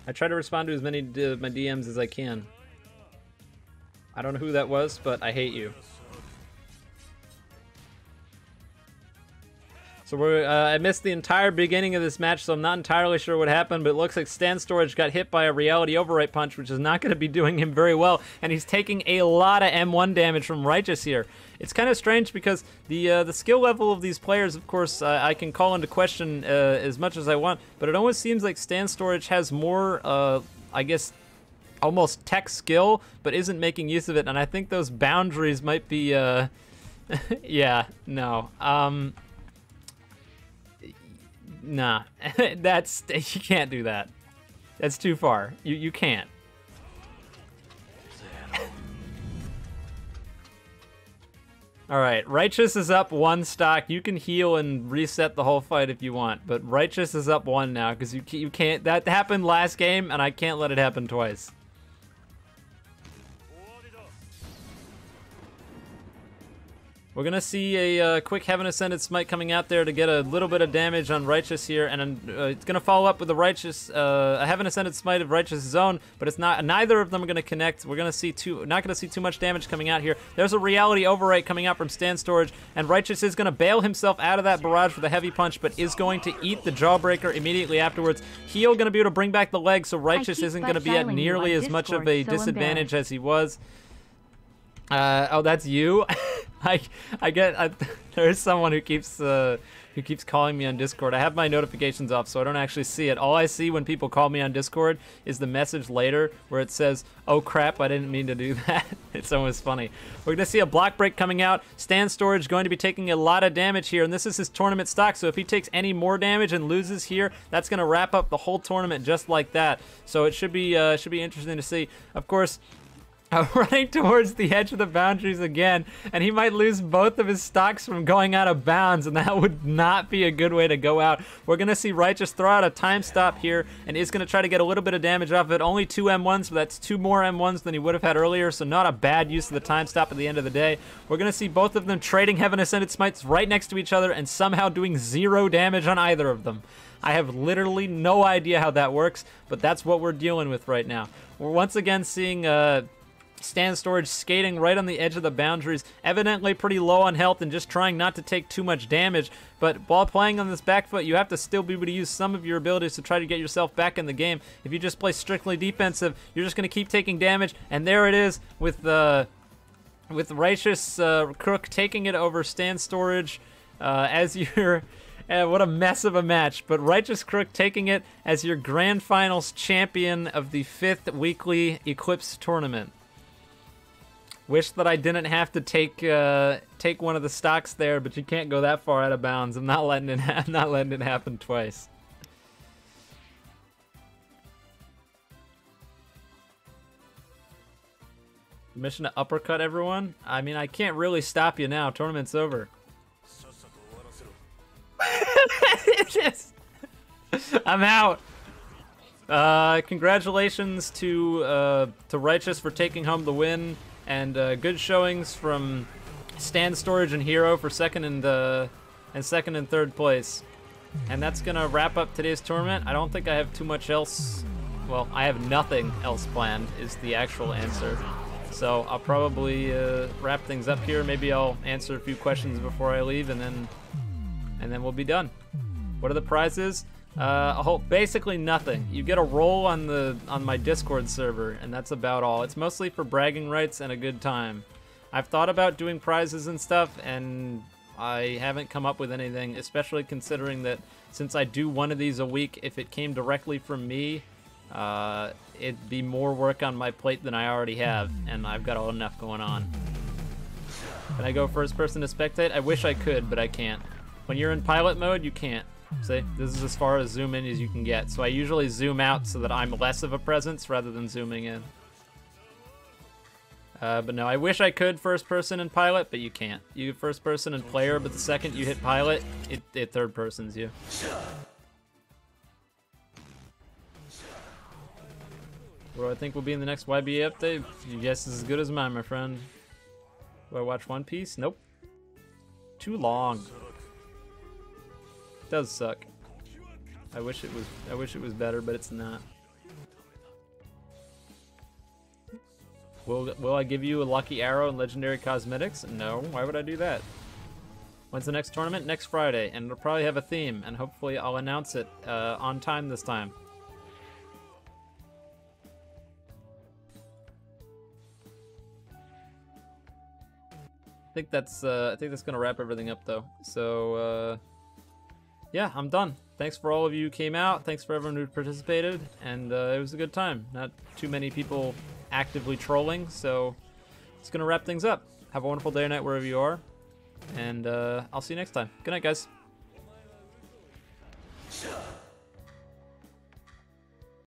I try to respond to as many my DMs as I can. I don't know who that was, but I hate you. So I missed the entire beginning of this match, so I'm not entirely sure what happened, but it looks like Stand Storage got hit by a reality overwrite punch, which is not going to be doing him very well, and he's taking a lot of M1 damage from Righteous here. It's kind of strange because the skill level of these players, of course, I can call into question as much as I want, but it almost seems like Stand Storage has more, I guess, almost tech skill, but isn't making use of it, and I think those boundaries might be, yeah, no. Nah, you can't do that. That's too far. You can't. Alright, Righteous is up 1 stock. You can heal and reset the whole fight if you want, but Righteous is up 1 now, because you can't... That happened last game, and I can't let it happen twice. We're going to see a quick Heaven Ascended Smite coming out there to get a little bit of damage on Righteous here, and it's going to follow up with the Righteous, a Heaven Ascended Smite of Righteous Zone, but it's not. Neither of them are going to connect. We're going to see not going to see too much damage coming out here. There's a reality overwrite coming out from Stand Storage, and Righteous is going to bail himself out of that barrage with a heavy punch, but is going to eat the Jawbreaker immediately afterwards. Heal going to be able to bring back the leg, so Righteous isn't going to be at nearly as much of a disadvantage as he was. Oh, that's you? I get there's someone who keeps who keeps calling me on Discord. I have my notifications off, so I don't actually see it. All I see when people call me on Discord is the message later where it says, "Oh crap, I didn't mean to do that." It's almost funny. We're gonna see a block break coming out. Stan Storage going to be taking a lot of damage here, and this is his tournament stock, so if he takes any more damage and loses here, that's gonna wrap up the whole tournament just like that. So it should be interesting to see. Of course, running towards the edge of the boundaries again, and he might lose both of his stocks from going out of bounds, and that would not be a good way to go out. We're going to see Righteous throw out a time stop here, and is going to try to get a little bit of damage off of it. Only 2 M1s, but that's 2 more M1s than he would have had earlier, so not a bad use of the time stop at the end of the day. We're going to see both of them trading Heaven Ascended Smites right next to each other and somehow doing 0 damage on either of them. I have literally no idea how that works, but that's what we're dealing with right now. We're once again seeing Stan Storage skating right on the edge of the boundaries, evidently pretty low on health and just trying not to take too much damage. But while playing on this back foot, you have to still be able to use some of your abilities to try to get yourself back in the game. If you just play strictly defensive, you're just going to keep taking damage. And there it is with Righteous Crook taking it over Stan Storage as your... what a mess of a match, but Righteous Crook taking it as your Grand Finals champion of the 5th weekly Eclipse tournament. Wish that I didn't have to take one of the stocks there, but you can't go that far out of bounds. I'm not letting it happen twice. Mission to uppercut everyone? I mean, I can't really stop you now. Tournament's over. I'm out. Congratulations to Righteous for taking home the win. And good showings from Stan Storage and Hero for second and third place. And that's gonna wrap up today's tournament. I don't think I have too much else. Well, I have nothing else planned is the actual answer. So I'll probably wrap things up here. Maybe I'll answer a few questions before I leave, and then we'll be done. What are the prizes? Basically nothing. You get a role on my Discord server, and that's about all. It's mostly for bragging rights and a good time. I've thought about doing prizes and stuff, and I haven't come up with anything, especially considering that since I do one of these a week, if it came directly from me, it'd be more work on my plate than I already have, and I've got enough going on. Can I go first person to spectate? I wish I could, but I can't. When you're in pilot mode, you can't. See, this is as far as zoom in as you can get. So I usually zoom out so that I'm less of a presence rather than zooming in. But no, I wish I could first person and pilot, but you can't. You first person and player, but the second you hit pilot, it third persons you. What do I think will be in the next YBA update? Your guess is as good as mine, my friend. Do I watch One Piece? Nope. Too long. Does suck. I wish it was better, but it's not. Will I give you a lucky arrow and legendary cosmetics? No. Why would I do that? When's the next tournament? Next Friday, and it'll probably have a theme, and hopefully I'll announce it on time this time. I think that's gonna wrap everything up though. So yeah, I'm done. Thanks for all of you who came out. Thanks for everyone who participated, and it was a good time. Not too many people actively trolling, so it's gonna wrap things up. Have a wonderful day or night wherever you are, and I'll see you next time. Good night, guys.